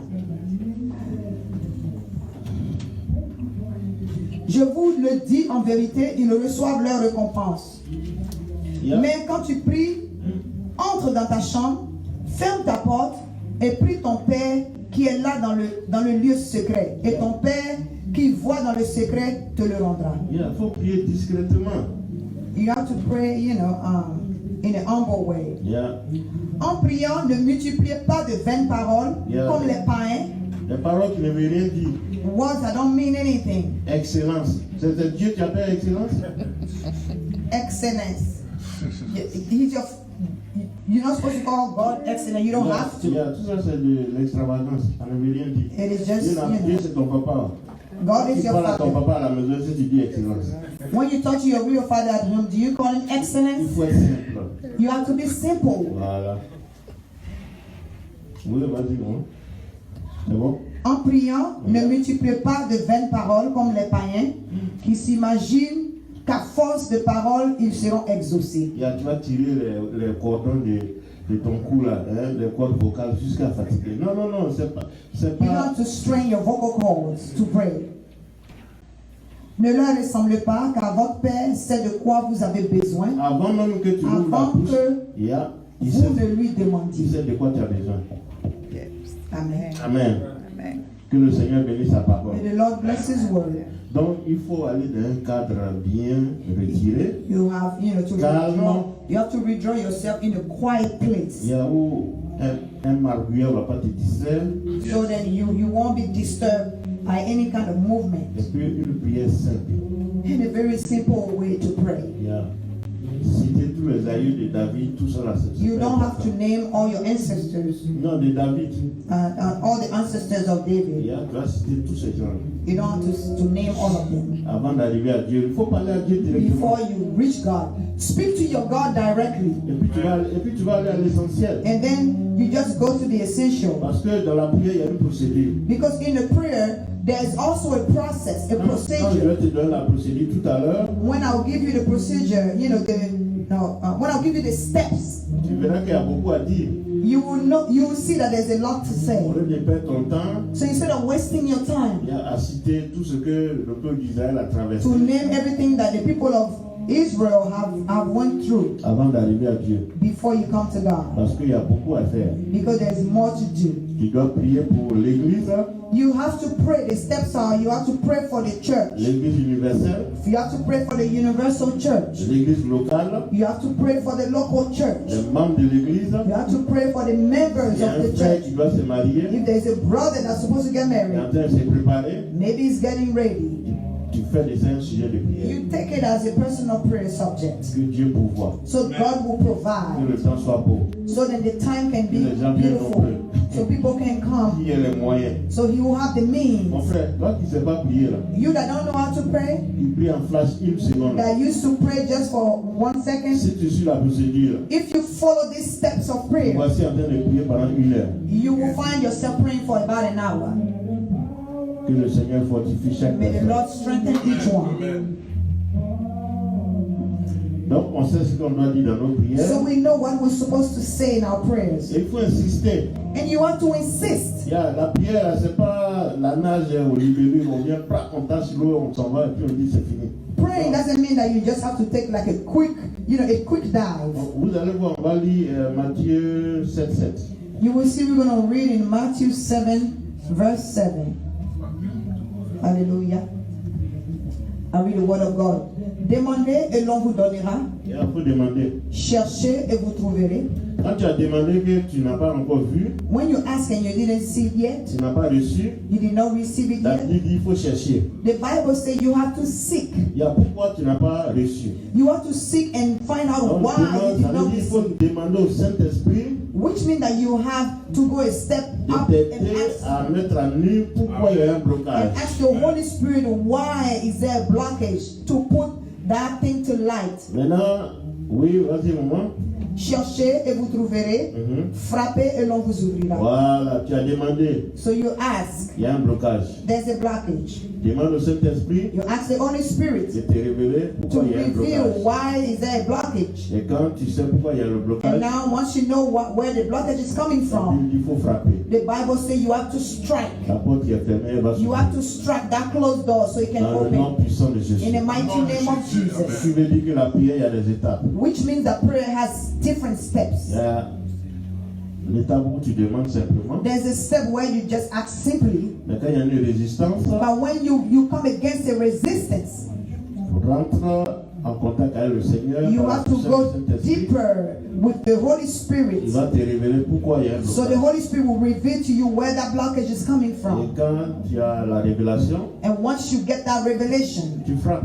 Je vous le dis en vérité, ils reçoivent leur récompense. Yeah. Mais quand tu pries, entre dans ta chambre, ferme ta porte et prie ton Père qui est là dans le lieu secret. Et ton Père qui voit dans le secret te le rendra. Il faut prier discrètement. You have to pray, in a humble way. Yeah. En priant, ne multipliez pas de vaines paroles Yeah. comme les païens. Des paroles qui ne veulent rien dire. Words that don't mean anything. Excellence. C'est Dieu qui appelle excellence. Excellence. You're not supposed to call God excellent. You don't have to. Yeah, tout ça c'est de l'extravagance. Ça ne veut rien dire. It is just, Dieu c'est ton papa. God Tu is your parles à ton father. papa à la maison si tu dis excellence. When you talk to your real father at home, do you call him Il excellence? faut être simple. You have to be simple. Voilà. Oui, vas-y, bon. C'est bon? En priant, ne multipliez pas de vaines paroles comme les païens qui s'imaginent qu'à force de paroles, ils seront exaucés. Tu vas tirer les cordons de ton cou là, hein, les cordes vocales jusqu'à fatiguer. Non, non, non, c'est You pas. have to strain your vocal cords to pray. Ne leur ressemblez pas, car votre Père sait de quoi vous avez besoin Avant même que tu ouvres la avant bouche, que il vous ne lui il demandiez. sait de quoi tu as besoin. Amen. Amen. Que le Seigneur bénisse sa parole. May the Lord bless His word. Donc, il faut aller dans un cadre bien retiré. You have, to Calme. withdraw. You have to withdraw yourself in a quiet place. Il y a où un marguerite ne va pas te distraire. so that you won't be disturbed by any kind of movement. Et puis une prière simple. In a very simple way to pray. Yeah. Citer tous les aïeux de David, tout ça là. You don't have to name all your ancestors, Non, de David. all the ancestors of David. Yeah, tu vas citer tous ces gens. You don't have to name all of them. Avant d'arriver à Dieu, il faut parler à Dieu directement. Before you reach God, speak to your God directly. Et puis tu vas aller à l'essentiel. And then you just go to the essential. Parce que dans la prière, il y a une procédure. Because in the prayer, there's also a process, a Quand je procedure. vais te donner la procédure tout à l'heure, When I'll give you the procedure, when I'll give you the steps, tu verras qu'il y a beaucoup à dire. you will see that there's a lot to say. Au lieu de perdre ton temps, So instead of wasting your time il y a à citer tout ce que le peuple d'Israël a traversé to name everything that the people of Israel have went through avant d'arriver à Dieu. before you come to God, Parce qu'il y a beaucoup à faire. because there's more to do. Tu dois prier pour l'église, You have to pray. The steps are you have to pray for the church. l'église universelle, You have to pray for the universal church. l'église locale, You have to pray for the local church. les membres de l'église. You have to pray for the members Il y a of un the frère church. qui doit se marier, If there's a brother that's supposed to get il est married, en train de se préparer. maybe he's getting ready. Tu fais de ça un sujet de prière. You take it as a personal prayer subject. Que Dieu pourvoit. So God will Que provide. le temps soit beau. So that the time can be Les gens viennent beautiful. nombreux. So people can come. Qui a les moyens. So he will have the Mon means. frère, toi qui ne sais pas prier là, You that don't know how to pray, il prie en flash une seconde. that used to pray just for 1 second, Si tu suis la procédure, if you follow these steps of prayer, voici en train de prier pendant 1 heure. you will find yourself praying for about an hour. Que le Seigneur fortifie chaque May the personne. Lord strengthen each one. Donc on sait ce qu'on doit dire dans nos prières. So we know what we're supposed to say in our prayers. Et il faut insister. And you have to insist. La prière, c'est pas la nage au libéré, on vient, on tache l'eau, on s'en va et puis on dit c'est fini. Praying doesn't mean that you just have to take like a quick dive. Vous allez voir, on va lire Matthieu 7:7. You will see we're going to read in Matthew 7, verse 7. Hallelujah. I read the word of God. Demandez et l'on vous donnera. Il faut demander. Cherchez et vous trouverez. Quand tu as demandé que tu n'as pas encore vu, When you ask and you didn't see it yet, tu n'as pas reçu, you did not receive it la yet, Bible dit il faut chercher. the Bible says you have to seek. Il y a pourquoi tu n'as pas reçu. You have to seek and find out Donc, why you ça did veut not dire qu'il faut receive. demander au Saint-Esprit Which means that you have to go a step de up and t'aider ask, à mettre à nu pourquoi il y a un blocage. and ask the Holy Spirit why is there a blockage to put that thing to light. Maintenant, oui, vas-y, maman. Cherchez et vous trouverez. Frappez et l'on vous ouvrira. Voilà, tu as demandé. So you ask, Il y a un blocage. there's a blockage. Demande au Saint-Esprit You ask the Holy de Spirit te révéler to pourquoi il y a un reveal blocage. why is there a blockage. Et quand tu sais pourquoi il y a le And blocage, now once you know where the blockage is coming la from, Bible dit qu'il faut frapper. the Bible says you have to strike. La porte qui est fermée, elle va You s'ouvrir. have to strike that closed door so it can Dans le nom open. puissant de Jésus. In the mighty name of Ce Jesus. qui veut dire que la prière, il y a des étapes. Which means that prayer has different steps. Il y a l'étape où tu demandes simplement. There's a step where you just ask simply, Mais quand il y a une résistance, but when you come against a resistance, rentre en contact avec le Seigneur. you par la have to puissance go du Saint-Esprit. deeper with the Holy Il Spirit. va te révéler pourquoi il y a un So the blocage. Holy Spirit will reveal to you where that blockage is coming Et from. quand tu as la révélation, And once you get that revelation, tu frappes.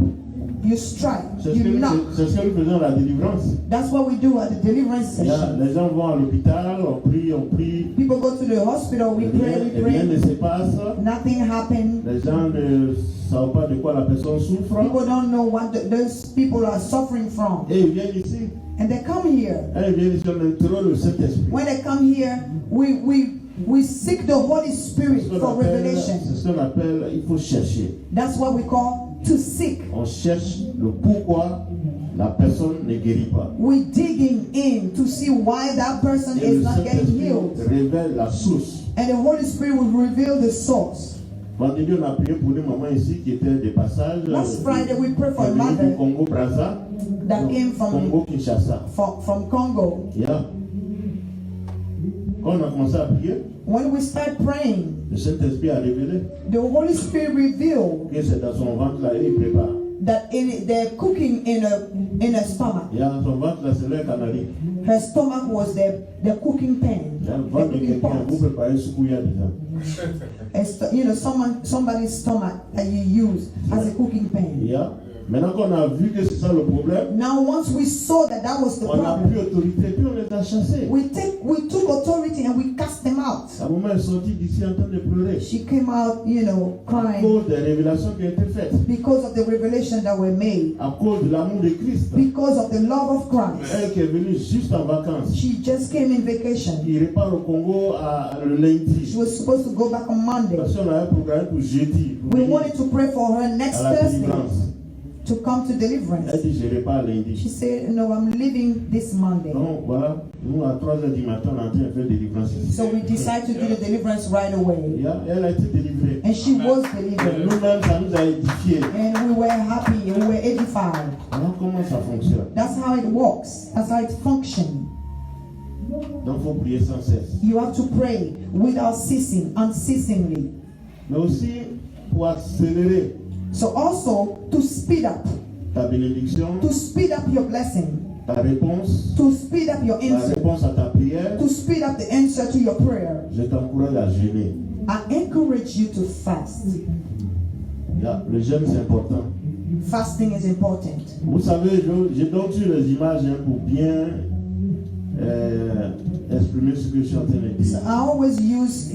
you strike, C'est ce que you nous knock. faisons à la délivrance. That's what we do at the deliverance Il y a- session. les gens vont à l'hôpital, on prie, People go to the hospital, we rien pray. ne se passe. Nothing happened. Les gens ne savent pas de quoi la personne souffre. People don't know what those people are suffering from. Et ils viennent ici. And they come here. Et ils viennent ici, on interroge le Saint-Esprit. When they come here, we seek the Holy Spirit C'est ce for qu'on appelle- revelation. c'est ce qu'on appelle, il faut chercher. That's what we call to seek. On cherche le pourquoi la personne ne guérit pas. We're digging in to see why that person Et is le not getting Saint-Esprit healed. révèle la source. And the Holy Spirit will reveal the source. Vendredi, on a prié pour une maman ici qui était de passage. Last Friday we prayed for a Elle venait du mother Congo Brazza, that came Congo Kinshasa. from Congo. Yeah. Quand on a commencé à prier, When we start praying, le Saint-Esprit a révélé the Holy Spirit revealed que c'est dans son ventre là et il prépare. that they're cooking in her stomach. Il y a son ventre là, c'est l'air canari. Her stomach was the cooking pan. Il y a le The ventre de cooking quelqu'un, vous pot. préparez ce qu'il y a déjà. You know, somebody's stomach that you use as a cooking pan. Yeah. Maintenant qu'on a vu que c'est ça le problème, Now, once we saw that was the on n'a plus problem, autorité, puis on les a chassés. we took authority and we cast them out. À un moment, elle est sortie d'ici en train de pleurer. She came out, you know, À crying cause des révélations qui ont été faites. because of the revelation that were made, À cause de l'amour de Christ. because of the love of Christ. Elle qui est venue juste en vacances. She just came in vacation. Il repart au Congo le She lundi. was supposed to go back on Monday. Parce qu'on avait programmé pour jeudi. Pour We venir wanted to pray for her next à la Thursday délivrance. to come to Elle deliverance. dit, je repars lundi. She said, no, I'm leaving this Monday. Donc voilà, nous à 3h du matin, on est en train de faire délivrance ici. So we decided to do the deliverance right away. Elle a été délivrée. And she was delivered. Nous-mêmes, ça nous a édifiés. And we were happy and we were edified. Alors comment ça fonctionne? That's how it works. That's how it functions. Donc il faut prier sans cesse. You have to pray without ceasing, unceasingly. Mais aussi pour accélérer So also to speed up, ta bénédiction, to speed up your blessing, ta réponse, to speed up your la answer, réponse à ta prière, to speed up the answer to your prayer. je t'encourage à jeûner. I encourage you to fast. Le jeûne c'est important. Fasting is important. Vous savez, j'ai donc eu les images pour bien exprimer ce que je suis en train de So dire. I always use,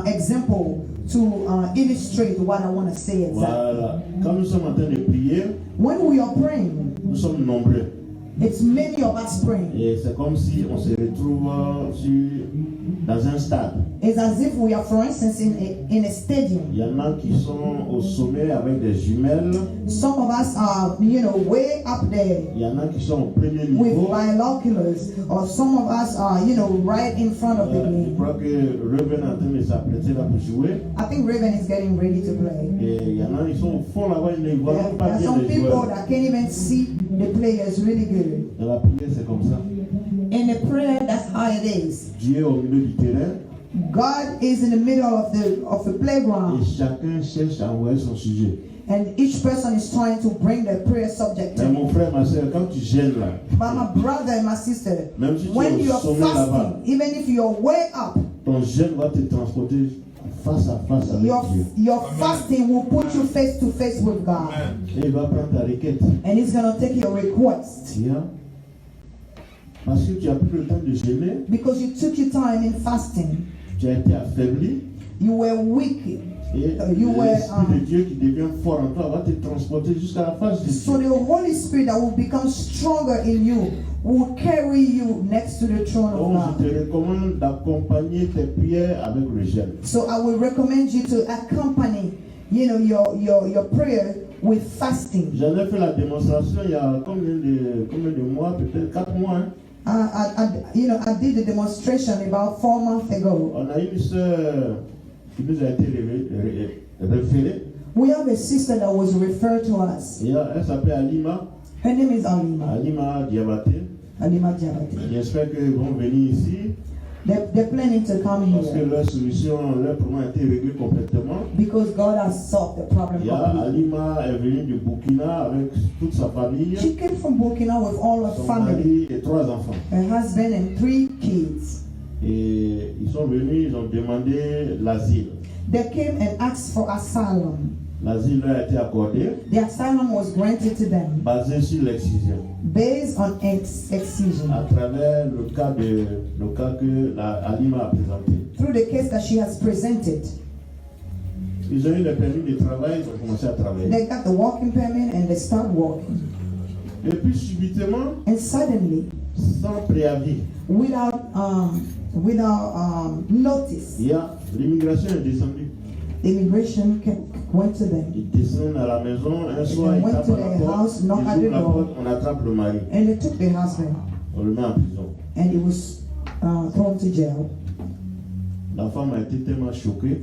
example to illustrate what I want to say exactly. Voilà. Quand nous sommes en train de prier, When we are praying, nous sommes nombreux. it's many of us praying. Et c'est comme si on se retrouve dans un stade. It's as if we are, for instance, in a stadium. Il y en a qui sont au sommet avec des jumelles. Some of us are, way up there Il y en a qui sont au premier with niveau. binoculars, or some of us are, right in front of the Je game. crois que Reven est en train de s'apprêter là pour jouer. I think Raven is getting ready to play. Et il y en a qui sont au fond là-bas, ils ne voient There même pas are bien some les people joueurs. that can't even see the players really good. Dans la prière, c'est comme ça. In a prayer, that's how it is. Dieu est au milieu du terrain God is in the middle of the et playground, chacun cherche à envoyer son sujet. and each person is trying to bring the prayer subject Mais to mon frère, ma soeur, quand tu gênes là, But my brother and my sister, même si tu when es you au are sommet là-bas, fasting, even if you're way up, ton jeûne va te transporter face à face avec Dieu. your fasting will put you face to face with God. Et il va prendre ta requête. And He's going to take your request. Yeah. Parce que tu as pris le temps de jeûner, Because you took your time in fasting. tu as été affaibli. You were weak. Et You were, l'Esprit de Dieu qui devient fort en toi va te transporter jusqu'à la face de So Dieu. the Holy Spirit that will become stronger in you will carry you next to the throne of Donc je God. te recommande d'accompagner tes prières avec le jeûne. So I will recommend you to accompany, your prayer with fasting. J'en ai fait la démonstration il y a combien de mois, peut-être 4 mois. Hein. I did the demonstration about 4 months ago. On a une sœur qui nous a été référée. We have a sister that was referred to us. Et elle s'appelle Alima. Her name is Alima. Alima Diabaté. Alima Diabate. J'espère qu'ils vont venir ici They're planning to come parce que here leur solution, leur problème a été réglé complètement. because God has solved the problem. Il y a completely. Alima est venue du Burkina avec toute sa famille, She came from Burkina with all her son family, mari et 3 enfants. her husband and 3 kids. Et ils sont venus, ils ont demandé l'asile. They came and asked for asylum. L'asile leur a été accordé, The asylum was granted to them basé sur l'excision, based on excision, à travers le cas que Alima a présenté. through the case that she has presented. Ils ont eu le permis de travail, ils ont commencé à travailler. They got the walking permit and they start walking. Et puis subitement, And suddenly, sans préavis, without notice, l'immigration est descendue. immigration went to them Ils descendent à la maison, un soir ils went tapent to à la their porte, house, knock ils at the ouvrent la door. porte, on attrape le mari, and they took their husband on le met en prison. and he was thrown to jail. La femme a été tellement choquée,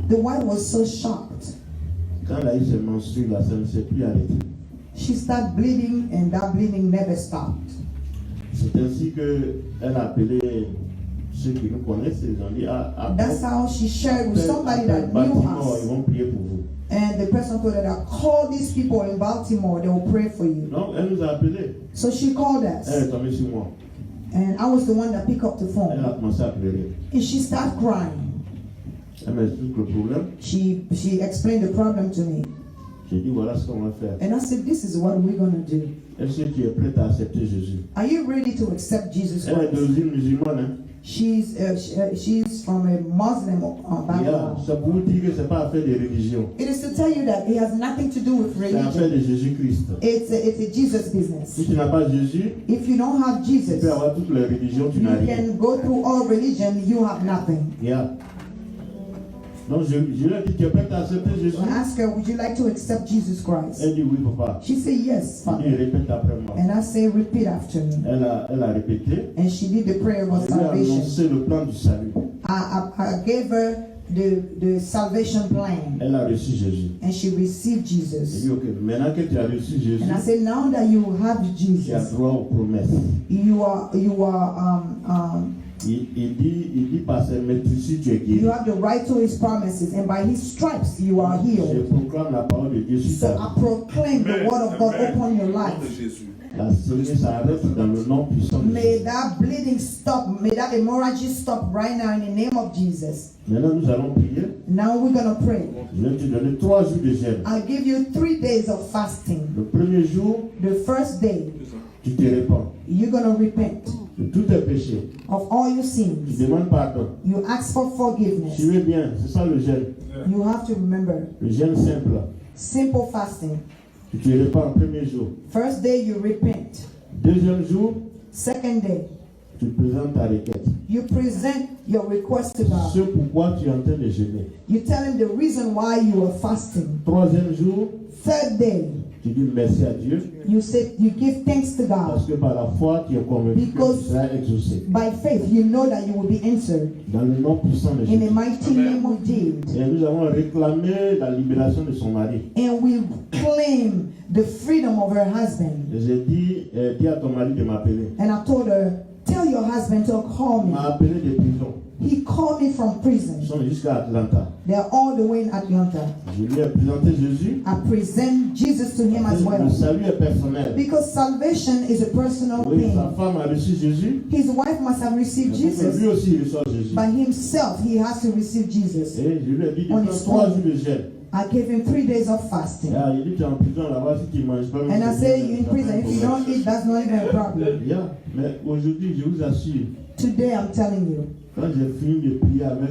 The wife was so shocked. quand elle a eu ses menstrues, là, ça ne s'est plus arrêté. She started bleeding and that bleeding never stopped. C'est ainsi qu'elle a appelé ceux qui nous connaissent, ils ont dit, That's how she shared with somebody that knew bâtiment, ils us. vont prier pour vous. And the person told her that call these people in Baltimore, they will pray for you. Donc, elle nous a appelés. So she called Elle us. est tombée sur moi. And I was the one that picked up the Elle phone. a commencé à pleurer. And she started crying. Elle m'explique le problème. She explained the problem to me. J'ai dit, voilà ce qu'on va faire. And I said, this is what we're going to do. Est-ce que tu es prête à accepter Jésus? Are you ready to accept Jesus Elle est Christ? d'origine musulmane. Hein? She's from a Muslim background. C'est pour vous dire que ce n'est pas affaire de religion. It is to tell you that it has nothing to do with C'est affaire religion. de Jésus-Christ. It's a Jesus business. Si tu n'as pas Jésus, If you don't have tu Jesus, peux avoir toutes les religions, tu you n'as rien. can go through all religion, you have nothing. Yeah. Donc je lui ai dit, tu es prête à accepter Jésus? So I asked her, would you like to accept Jesus Christ? Elle dit oui, papa. She said, yes, Il dit, Father. répète après moi. And I say, repeat after me. Elle a répété. And she did the prayer of Je lui ai salvation. annoncé le plan du salut. I gave her the salvation plan. Elle a reçu Jésus. And she received J'ai Jesus. dit, ok, maintenant que tu as reçu Jésus, And I said, now that you have tu as Jesus, droit aux promesses. you are Il dit par ses maîtrises, tu es guéri. you have the right to his promises, and by his stripes you are Je healed. proclame la parole de Dieu sur So ta I vie. proclaim the word of God upon your Nom de life. Jésus. La saignée s'arrête dans le nom puissant de May Jésus. that bleeding stop. May that hemorrhage stop right now in the name of Jesus. Maintenant, nous allons prier. Now we're going to pray. Je vais te donner 3 jours de jeûne. I'll give you 3 days of fasting. Le premier jour, The first day, tu te répands you're going to repent de tous tes péchés. of all your Tu sins. demandes pardon. You ask for forgiveness. Tu es bien, c'est ça le jeûne. You have to remember Le jeûne simple. simple fasting. Tu te répands le premier jour. First day, you repent. Deuxième jour, Second day, tu présentes ta requête. you present your request to Ce God. pourquoi tu es en train de jeûner. You tell him the reason why you are fasting. Troisième jour, Third day, tu dis merci à Dieu you give thanks to God. parce que par la foi, tu es convaincu que Because- tu seras exaucé. By faith, you know that you will be answered. Dans le nom puissant de In the Jésus. mighty name of Jesus. Et nous avons réclamé la libération de son mari. And we claim the freedom of her husband. Et j'ai dit, dis à ton mari de m'appeler. And I told her, tell your husband to call Il me. m'a appelé de prison. He called me from Ils prison. sont jusqu'à Atlanta. They're all the way in Atlanta. Je lui ai présenté Jésus. I present Jesus to him as Le well. salut est personnel. Because salvation is a personal Oui, sa thing. femme a reçu Jésus. His wife must have received Mais lui Jesus. aussi, il reçoit Jésus. By himself, he has to receive Jesus. Et je lui ai dit de On faire his 3 own. jours de jeûne. I gave him 3 days of fasting. Yeah, il dit tu es en prison là-bas si tu ne manges pas. And I say, you in prison, if you don't eat, that's not even a problem. Yeah, mais aujourd'hui, je vous assure, Today, I'm telling you, quand j'ai fini de prier avec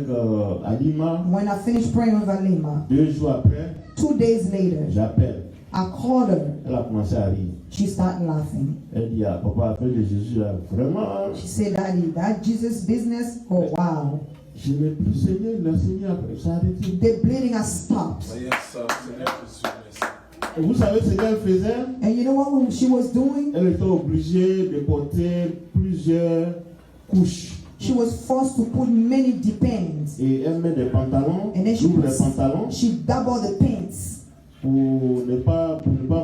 Alima, when I finished praying with Alima, 2 jours après, 2 days later, j'appelle. I called her. Elle a commencé à rire. She started laughing. Elle dit, ah, papa, appelle de Jésus là. Vraiment, She said, Daddy, that Jesus business, oh wow. je n'ai plus saigné, la saignée après, ça a arrêté. The bleeding has stopped. Soyez ça, Seigneur Jésus, merci. Et vous savez ce qu'elle faisait? And you know what she was doing? Elle était obligée de porter plusieurs couches. She was forced to put many depends. Et elle met des pantalons, And then she, double les pantalons, she doubled the pants pour ne pas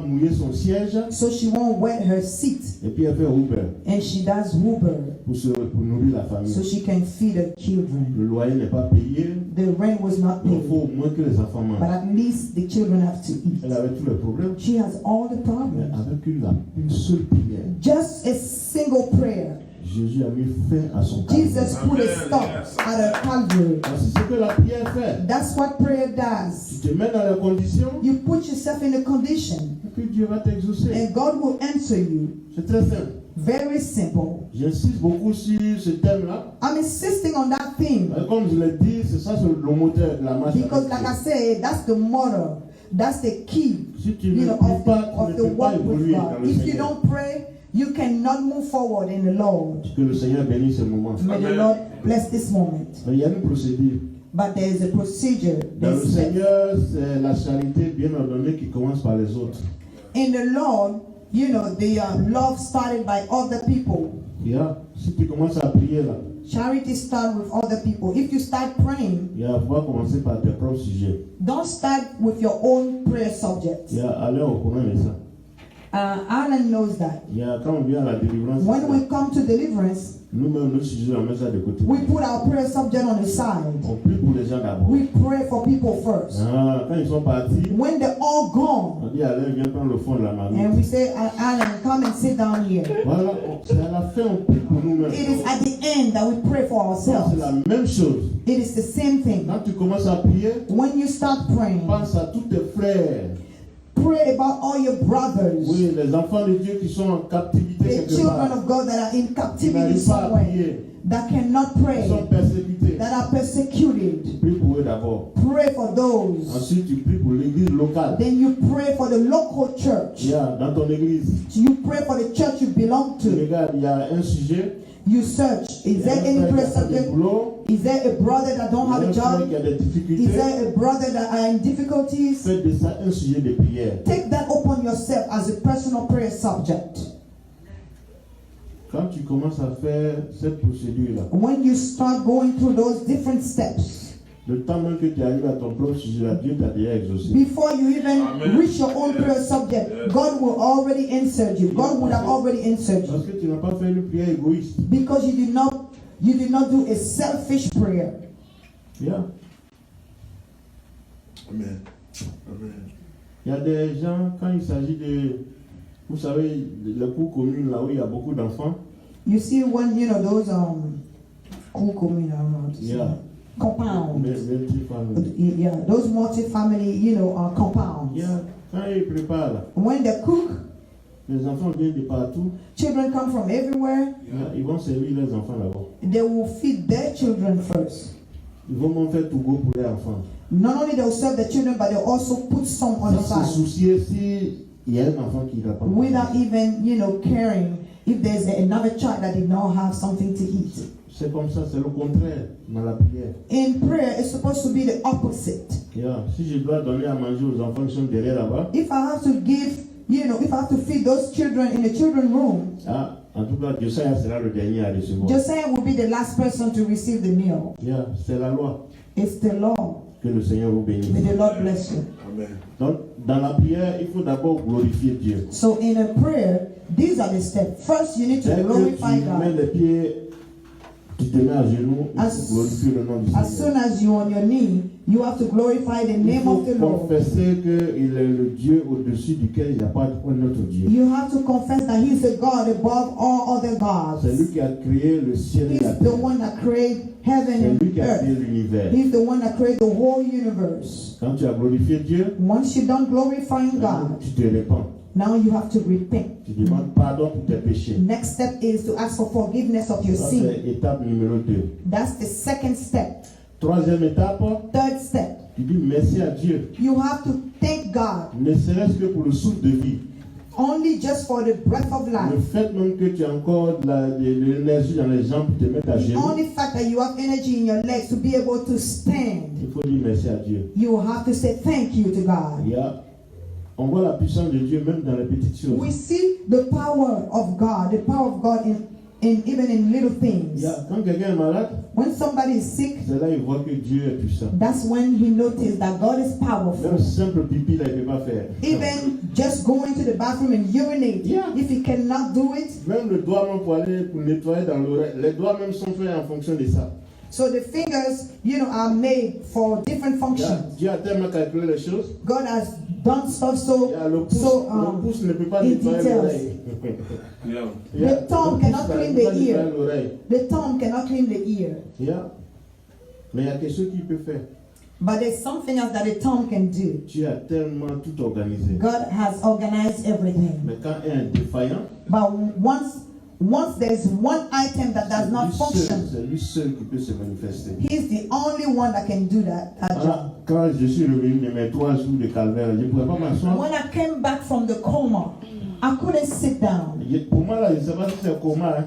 mouiller son siège. so she won't wet her seat. Et puis elle fait Uber And she does Uber pour nourrir la famille. so she can feed her children. Le loyer n'est pas payé. The rent was not Donc il paid, faut au moins que les enfants but mangent. at least the children have to Elle eat. avait tous les problèmes. She has all the Mais problems. avec une seule prière, Just a single prayer. Jésus a mis fin à son calvaire. Jesus put a stop at her Calvary. C'est ce que la prière fait. That's what prayer does. Tu te mets dans les conditions You put yourself in a condition et puis Dieu va t'exaucer. and God will answer you. C'est très simple. Very simple. J'insiste beaucoup sur ce thème-là. I'm insisting on that thing Comme je l'ai dit, c'est ça le moteur de la marche. because, avec like I Dieu. said, that's the motto. That's the key, Si tu you ne know, pries pas, of tu the ne peux pas walk with évoluer dans God. le If you Seigneur. don't pray, you cannot move forward in the Lord. Que le Seigneur bénisse ce moment. May the Lord bless this moment. Mais il y a une procédure. But there is a procedure. Dans le There's- Seigneur, c'est la charité bien ordonnée qui commence par les autres. In the Lord, you know, the love started by other people. Si tu commences à prier là, Charity starts with other people. If you start praying, il va commencer par tes propres sujets. don't start with your own prayer subjects. Allez au courant de ça. Alan knows that. Il y a, quand on vient à la délivrance, When we come to deliverance, nous-mêmes, nos sujets, on met ça de côté. we put our prayer subject on the side. On prie pour les gens d'abord. We pray for people first. Ah, quand ils sont partis, When they're all gone, on dit Alain, viens prendre le fond de la marmite. and we say, Alan, come and sit down here. Voilà, c'est à la fin, on prie pour nous-mêmes. It is at the end that we pray for C'est ourselves. la même chose. It is the same thing. Quand tu commences à prier, When you start praying, pense à tous tes frères. pray about all your brothers, Oui, les enfants de Dieu qui sont en captivité the quelque children part. of God that are in Qui captivity n'arrivent pas à somewhere, prier. that cannot Qui pray, sont persécutés. that are persecuted. Prie pour eux d'abord. Pray for those. Ensuite, tu pries pour l'église locale. Then you pray for the local church. Yeah, dans ton église. You pray for the church you belong Tu to. regardes, il y a un sujet. You search. Is there any prayer subject? Is there a brother that don't have a job? Il y a des Is difficultés. there a brother that are in difficulties? Faites de ça un sujet de prière. Take that upon yourself as a personal prayer subject. Quand tu commences à faire cette procédure-là, When you start going through those different steps, le temps même que tu arrives à ton propre sujet-là, Dieu t'a déjà exaucé. before you even Amen. reach your own prayer subject, God will already answer you. God would have already answered Parce you que tu n'as pas fait une prière égoïste. because you did not do a selfish prayer. Yeah. Amen. Amen. Il y a des gens, quand il s'agit de, vous savez, les cours communes, là où il y a beaucoup d'enfants, You see when those cool community, I don't know how to say Yeah. that. Compound. multi-family. Yeah, those multi-family, compounds. Yeah. Quand ils préparent, là, When they cook, les enfants viennent de partout, children come from everywhere. yeah, ils vont servir les enfants là-bas. They will feed their children first. Ils vont même faire tout go pour les enfants. Not only they'll serve the children, but they'll also put some on the Sans se side soucier s'il y a un enfant qui n'a pas without even, caring if there's another child that did not have something to eat. C'est comme ça, c'est le contraire dans la prière. In prayer, it's supposed to be the opposite. Yeah. Si je dois donner à manger aux enfants qui sont derrière là-bas, If I have to give, if I have to feed those children in the children's room, en tout cas, Josiah sera le dernier à recevoir. Josiah will be the last person to receive the meal. Yeah, c'est la loi. It's the law. Que le Seigneur vous bénisse. May the Lord bless you. Amen. Donc, dans la prière, il faut d'abord glorifier Dieu. So in a prayer, these are the steps. First, you need to Dès que glorify tu mets God. les pieds, tu te mets à genoux, il As- faut glorifier le nom du As Seigneur. soon as you're on your knee, you have to glorify the Il name faut of the Lord. confesser qu'il est le Dieu au-dessus duquel il n'y a pas un autre Dieu. You have to confess that He's the God above all other C'est lui gods. qui a créé le ciel et la He's the terre. one that created heaven C'est lui and qui a créé earth. l'univers. He's the one that created the whole universe. Quand tu as glorifié Dieu, Once you're done glorifying God, tu te répands. now you have to repent. Tu demandes pardon pour tes péchés. Next step is to ask for forgiveness of your Ça, sin. c'est étape numéro 2. That's the second step. Troisième étape, Third step, tu dis merci à Dieu. you have to thank God Ne serait-ce que pour le souffle de vie. only just for the breath of Le life. fait même que tu as encore de l'énergie dans les jambes pour te mettre à The genoux, only fact that you have energy in your legs to be able to stand, il faut dire merci à Dieu. you have to say thank you to God. On voit la puissance de Dieu même dans les petites choses. We see the power of God in even in little things. Quand quelqu'un est malade, When somebody is sick, c'est là qu'il voit que Dieu est puissant. that's when he noticed that God is Même powerful. simple pipi, là, il ne peut pas faire. Even just going to the bathroom and urinate, Yeah. if he cannot do it, Même le doigt même pour aller pour nettoyer dans l'oreille, les doigts même sont faits en fonction de ça. so the fingers, are made for different functions. Dieu a tellement calculé les choses. God has done stuff Le pouce ne peut pas in nettoyer details. l'oreille. Yeah. The tongue cannot pouce, là, clean il peut pas the nettoyer ear. l'oreille. The tongue cannot clean the ear. Mais il y a quelque chose qu'il peut faire. But there's something else that the tongue can do. Dieu a tellement tout organisé. God has organized everything. Mais quand il y a un défaillant, But once there's one item that does not function, c'est lui seul qui peut se manifester. He's the only one that can do that job. Voilà, quand je suis revenu de mes 3 jours de calvaire, je ne pouvais pas m'asseoir. When I came back from the coma, I couldn't sit down. Pour moi, là, je ne sais pas si c'est coma. Hein.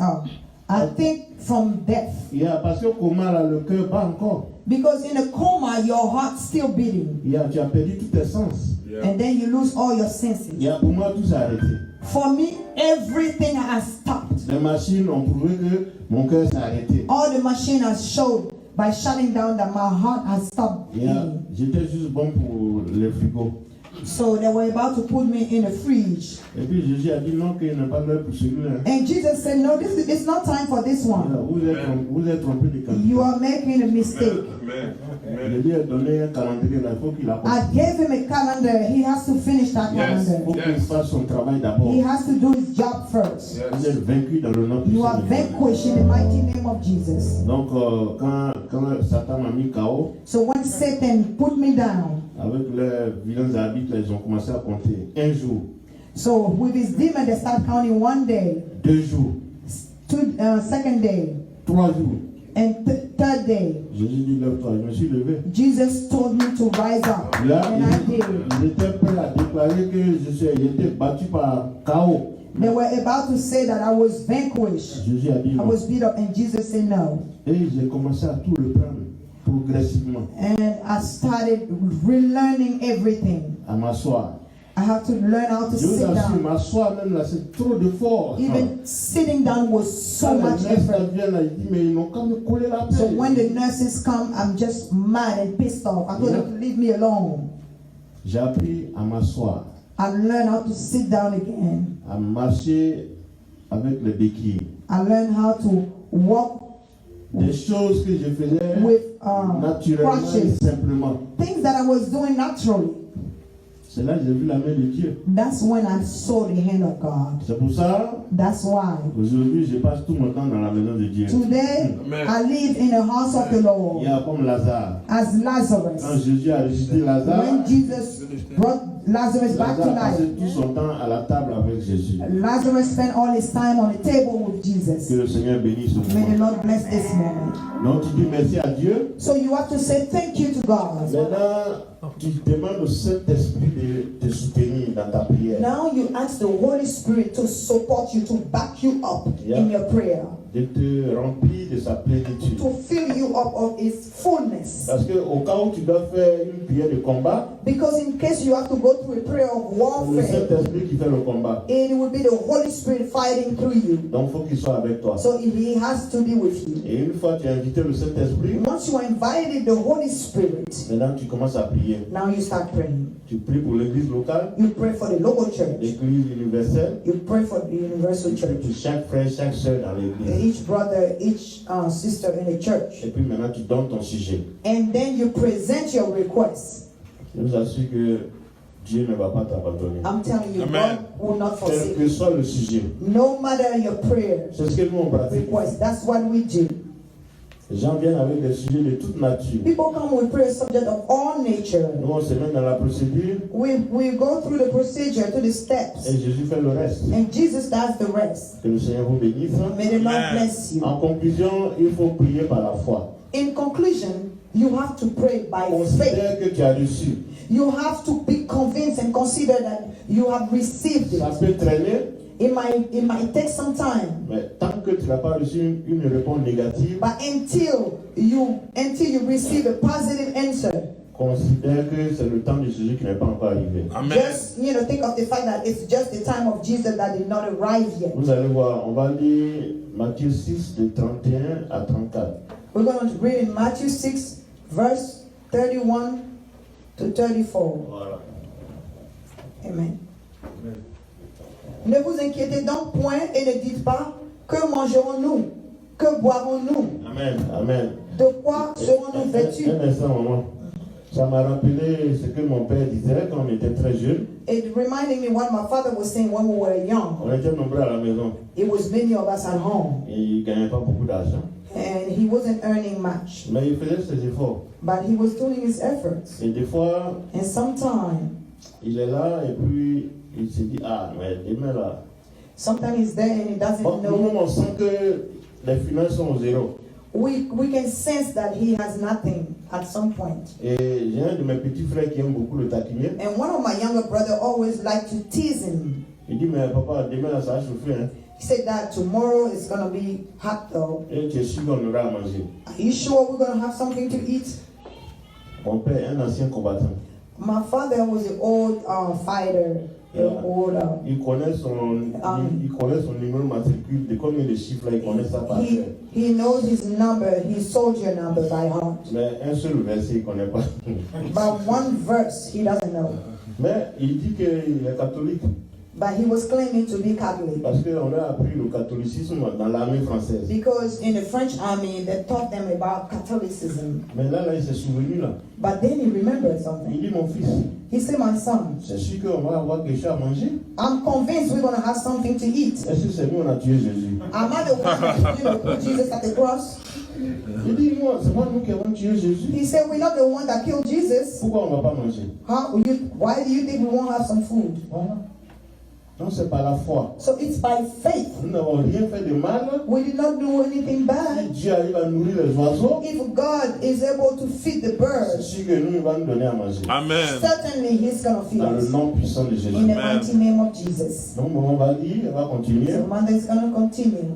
Oh, I think from death. Parce que coma, là, le cœur bat encore. Because in a coma, your heart's still beating. Tu as perdu tous tes sens. And then you lose all your senses. Pour moi, tout s'est arrêté. For me, everything has stopped. Les machines ont prouvé que mon cœur s'est arrêté. All the machine has showed by shutting down that my heart has stopped beating. J'étais juste bon pour le frigo. So they were about to put me in the fridge. Et puis Jésus a dit non, qu'il n'est pas l'heure pour celui-là. And Jesus said, no, it's not time for this one. Vous êtes trompé de candidat. You are making a mistake. Je lui ai donné un calendrier, là, il faut qu'il apporte. I gave him a calendar. He has to finish that Il calendar. faut qu'il fasse son travail d'abord. He has to do his job first. Vous êtes vaincu dans le nom de You are Jésus. vanquished in the mighty name of Jesus. Donc, quand Satan m'a mis KO, So when Satan put me down, avec leurs vilains arbitres, ils ont commencé à compter. Un jour, so with his demon, they start counting 1 day, 2 jours, second day, 3 jours. and third day. Jésus dit lève-toi. Je me suis levé. Jesus told me to rise up, Là, and I did. il était prêt à déclarer que j'étais battu par KO. They were about to say that I was vanquished. Jésus a dit I non. was beat up, and Jesus said no. Et j'ai commencé à tout reprendre progressivement, And I started relearning everything. à m'asseoir. I had to learn how to Je vous sit assure, down. m'asseoir même là, c'est trop de force. Even sitting down was so Quand much les nurses effort. viennent là, ils disent mais ils n'ont qu'à me coller la So paix. when the nurses come, I'm just mad and pissed off. I told them to leave me alone. J'ai appris à m'asseoir, I learned how to sit down again. à marcher avec les béquilles. I learned how to walk Des choses que je faisais with naturellement et crutches. simplement. Things that I was doing naturally. C'est là que j'ai vu la main de Dieu. That's when I saw the hand of God. C'est pour ça, That's why. aujourd'hui, je passe tout mon temps dans la maison de Dieu. Today, Amen. I live in the house of the Il y Lord a comme Lazare. as Quand Lazarus. Jésus a ressuscité Lazare, When Jesus brought Lazarus back to Lazare passait life, tout son temps à la table avec Jésus. Lazarus spent all his time on the table with Que Jesus. le Seigneur bénisse ce May the moment. Lord bless this moment. Donc tu dis merci à Dieu. So you have to say thank you to God. Maintenant, tu demandes au Saint-Esprit de te soutenir dans ta prière, Now you ask the Holy Spirit to support you, to back you up in your prayer, de te remplir de sa plénitude. to fill you up of His fullness. Parce que au cas où tu dois faire une prière de combat, Because in case you have to go through a prayer of c'est le warfare, Saint-Esprit qui fait le combat. it will be the Holy Spirit fighting through you. Donc il faut qu'il soit avec toi. So He has to be with you. Et une fois que tu as invité le Saint-Esprit, Once you invited the Holy Spirit, maintenant tu commences à prier. now you start praying. Tu pries pour l'église locale, You pray for the local church. l'église universelle, You pray for the universal tu pries church. pour chaque frère, chaque soeur dans l'église. Each brother, each sister in the church. Et puis maintenant tu donnes ton sujet. And then you present your request. Je vous assure que Dieu ne va pas t'abandonner. I'm telling you, Amen. God will not Quel forsake que you. soit le sujet. No matter your prayers, C'est ce que nous on pratique. request. That's what we do. Les gens viennent avec des sujets de toute nature. People come with prayer subject of all nature. Nous on se met dans la procédure We go through the procedure, to the steps, et Jésus fait le reste. and Jesus does the rest. Que le Seigneur vous bénisse. May the Lord Amen. bless you. En conclusion, il faut prier par la foi. In conclusion, you have to pray by faith. Considère que tu as reçu. You have to be convinced and consider that you have received Ça it. peut traîner, It might take some time, mais tant que tu n'as pas reçu une réponse négative, but until you receive a positive answer, considère que c'est le temps de Jésus qui n'est pas encore arrivé. Amen. just think of the fact that it's just the time of Jesus that did not arrive yet. Vous allez voir, on va lire Matthieu 6 de 31 à 34. We're going to read in Matthew 6, verse 31 to 34. Voilà. Amen. Ne vous inquiétez donc point et ne dites pas que mangerons-nous, que boirons-nous, Amen. Amen. de quoi serons-nous vêtus. Un instant, maman. Ça m'a rappelé ce que mon père disait quand on était très jeune. It reminded me what my father was saying when we were young. On était nombreux à la maison It was many of us at home, et il ne gagnait pas beaucoup d'argent. and he wasn't earning much, Mais il faisait ses efforts. but he was doing his efforts. Et des fois, And sometime, il est là et puis il se dit, ah, mais demain là. sometimes he's there and he doesn't Bon, know. nous, on sent que les finances sont au zéro. We can sense that he has nothing at some point. Et j'ai un de mes petits frères qui aime beaucoup le taquiner. And one of my younger brother always liked to tease him. Il dit, mais papa, demain là, ça va chauffer. Hein? He said that tomorrow is going to be hot though. Et tu es sûr qu'on aura à manger. Are you sure we're going to have something to eat? Mon père, un ancien combattant. My father was an old fighter. Yeah. Old, Il connaît son numéro matricule, de combien de chiffres là, il connaît ça par cœur. he knows his number, his soldier number by heart. Mais un seul verset, il ne connaît pas. But one verse he doesn't know. Mais il dit qu'il est catholique. But he was claiming to be Catholic. Parce qu'on a appris le catholicisme dans l'armée française. Because in the French army, they taught them about Catholicism. Mais là, il s'est souvenu là. But then he remembered Il something. dit, mon fils, He said, my son, c'est sûr qu'on va avoir quelque chose à manger. I'm convinced we're going to have something to eat. Est-ce que c'est nous on a tué Jésus? Am I the one that put Jesus at the cross? Il dit, moi, c'est pas nous qui avons tué Jésus. He said, we're not the one that killed Jesus. Pourquoi on ne va pas manger? Why do you think we won't have some food? Voilà. Non, c'est par la foi. So it's by faith. Nous n'avons rien fait de mal. We did not do anything Si bad. Dieu arrive à nourrir les oiseaux, If God is able to feed the c'est birds, sûr que nous, il va nous donner à manger. Amen. certainly He's going to feed Dans le us. nom puissant de Jésus. In the Amen. mighty name of Jesus. Donc, on va lire, on va continuer. So Mother is going to continue.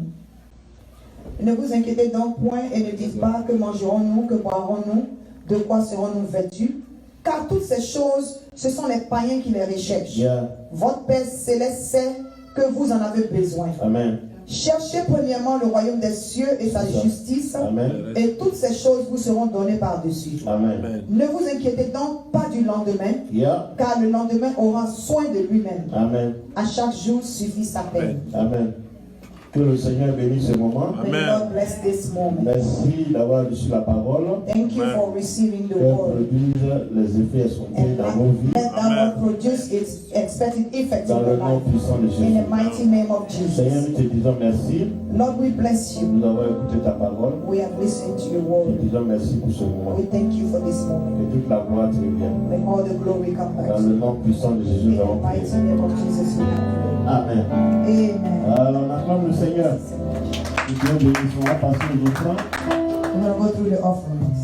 Ne vous inquiétez donc point et ne dites pas que mangerons-nous, que boirons-nous, de quoi serons-nous vêtus, car toutes ces choses, ce sont les païens qui les recherchent. Yeah. Votre Père céleste sait que vous en avez besoin. Amen. Cherchez premièrement le royaume des cieux et sa justice, Amen. et toutes ces choses vous seront données par-dessus. Amen. Amen. Ne vous inquiétez donc pas du lendemain, Yeah. car le lendemain aura soin de lui-même. Amen. À chaque jour suffit sa peine. Amen. Que le Seigneur bénisse ce moment. May Amen. God bless this moment. Merci d'avoir reçu la parole. Thank you Amen. for receiving the Qu'elle word. produise les effets escomptés And dans nos vies. let that Amen. word produce its expected effect Dans in le your nom life. puissant de In Jésus. the mighty name of Seigneur, Jesus. nous te disons merci. Lord, we bless you. Nous avons écouté ta parole. We have listened to your Nous word. te disons merci pour ce moment. We thank you for this moment. Que toute la gloire te revienne. May all the glory come back Dans to le you. nom puissant de Jésus, In nous the avons prié. mighty name of Jesus, we have prayed. Amen. Amen. Alors, on acclame le Seigneur. Que Dieu bénisse. On va passer aux offrandes. We're going to go through the offerings.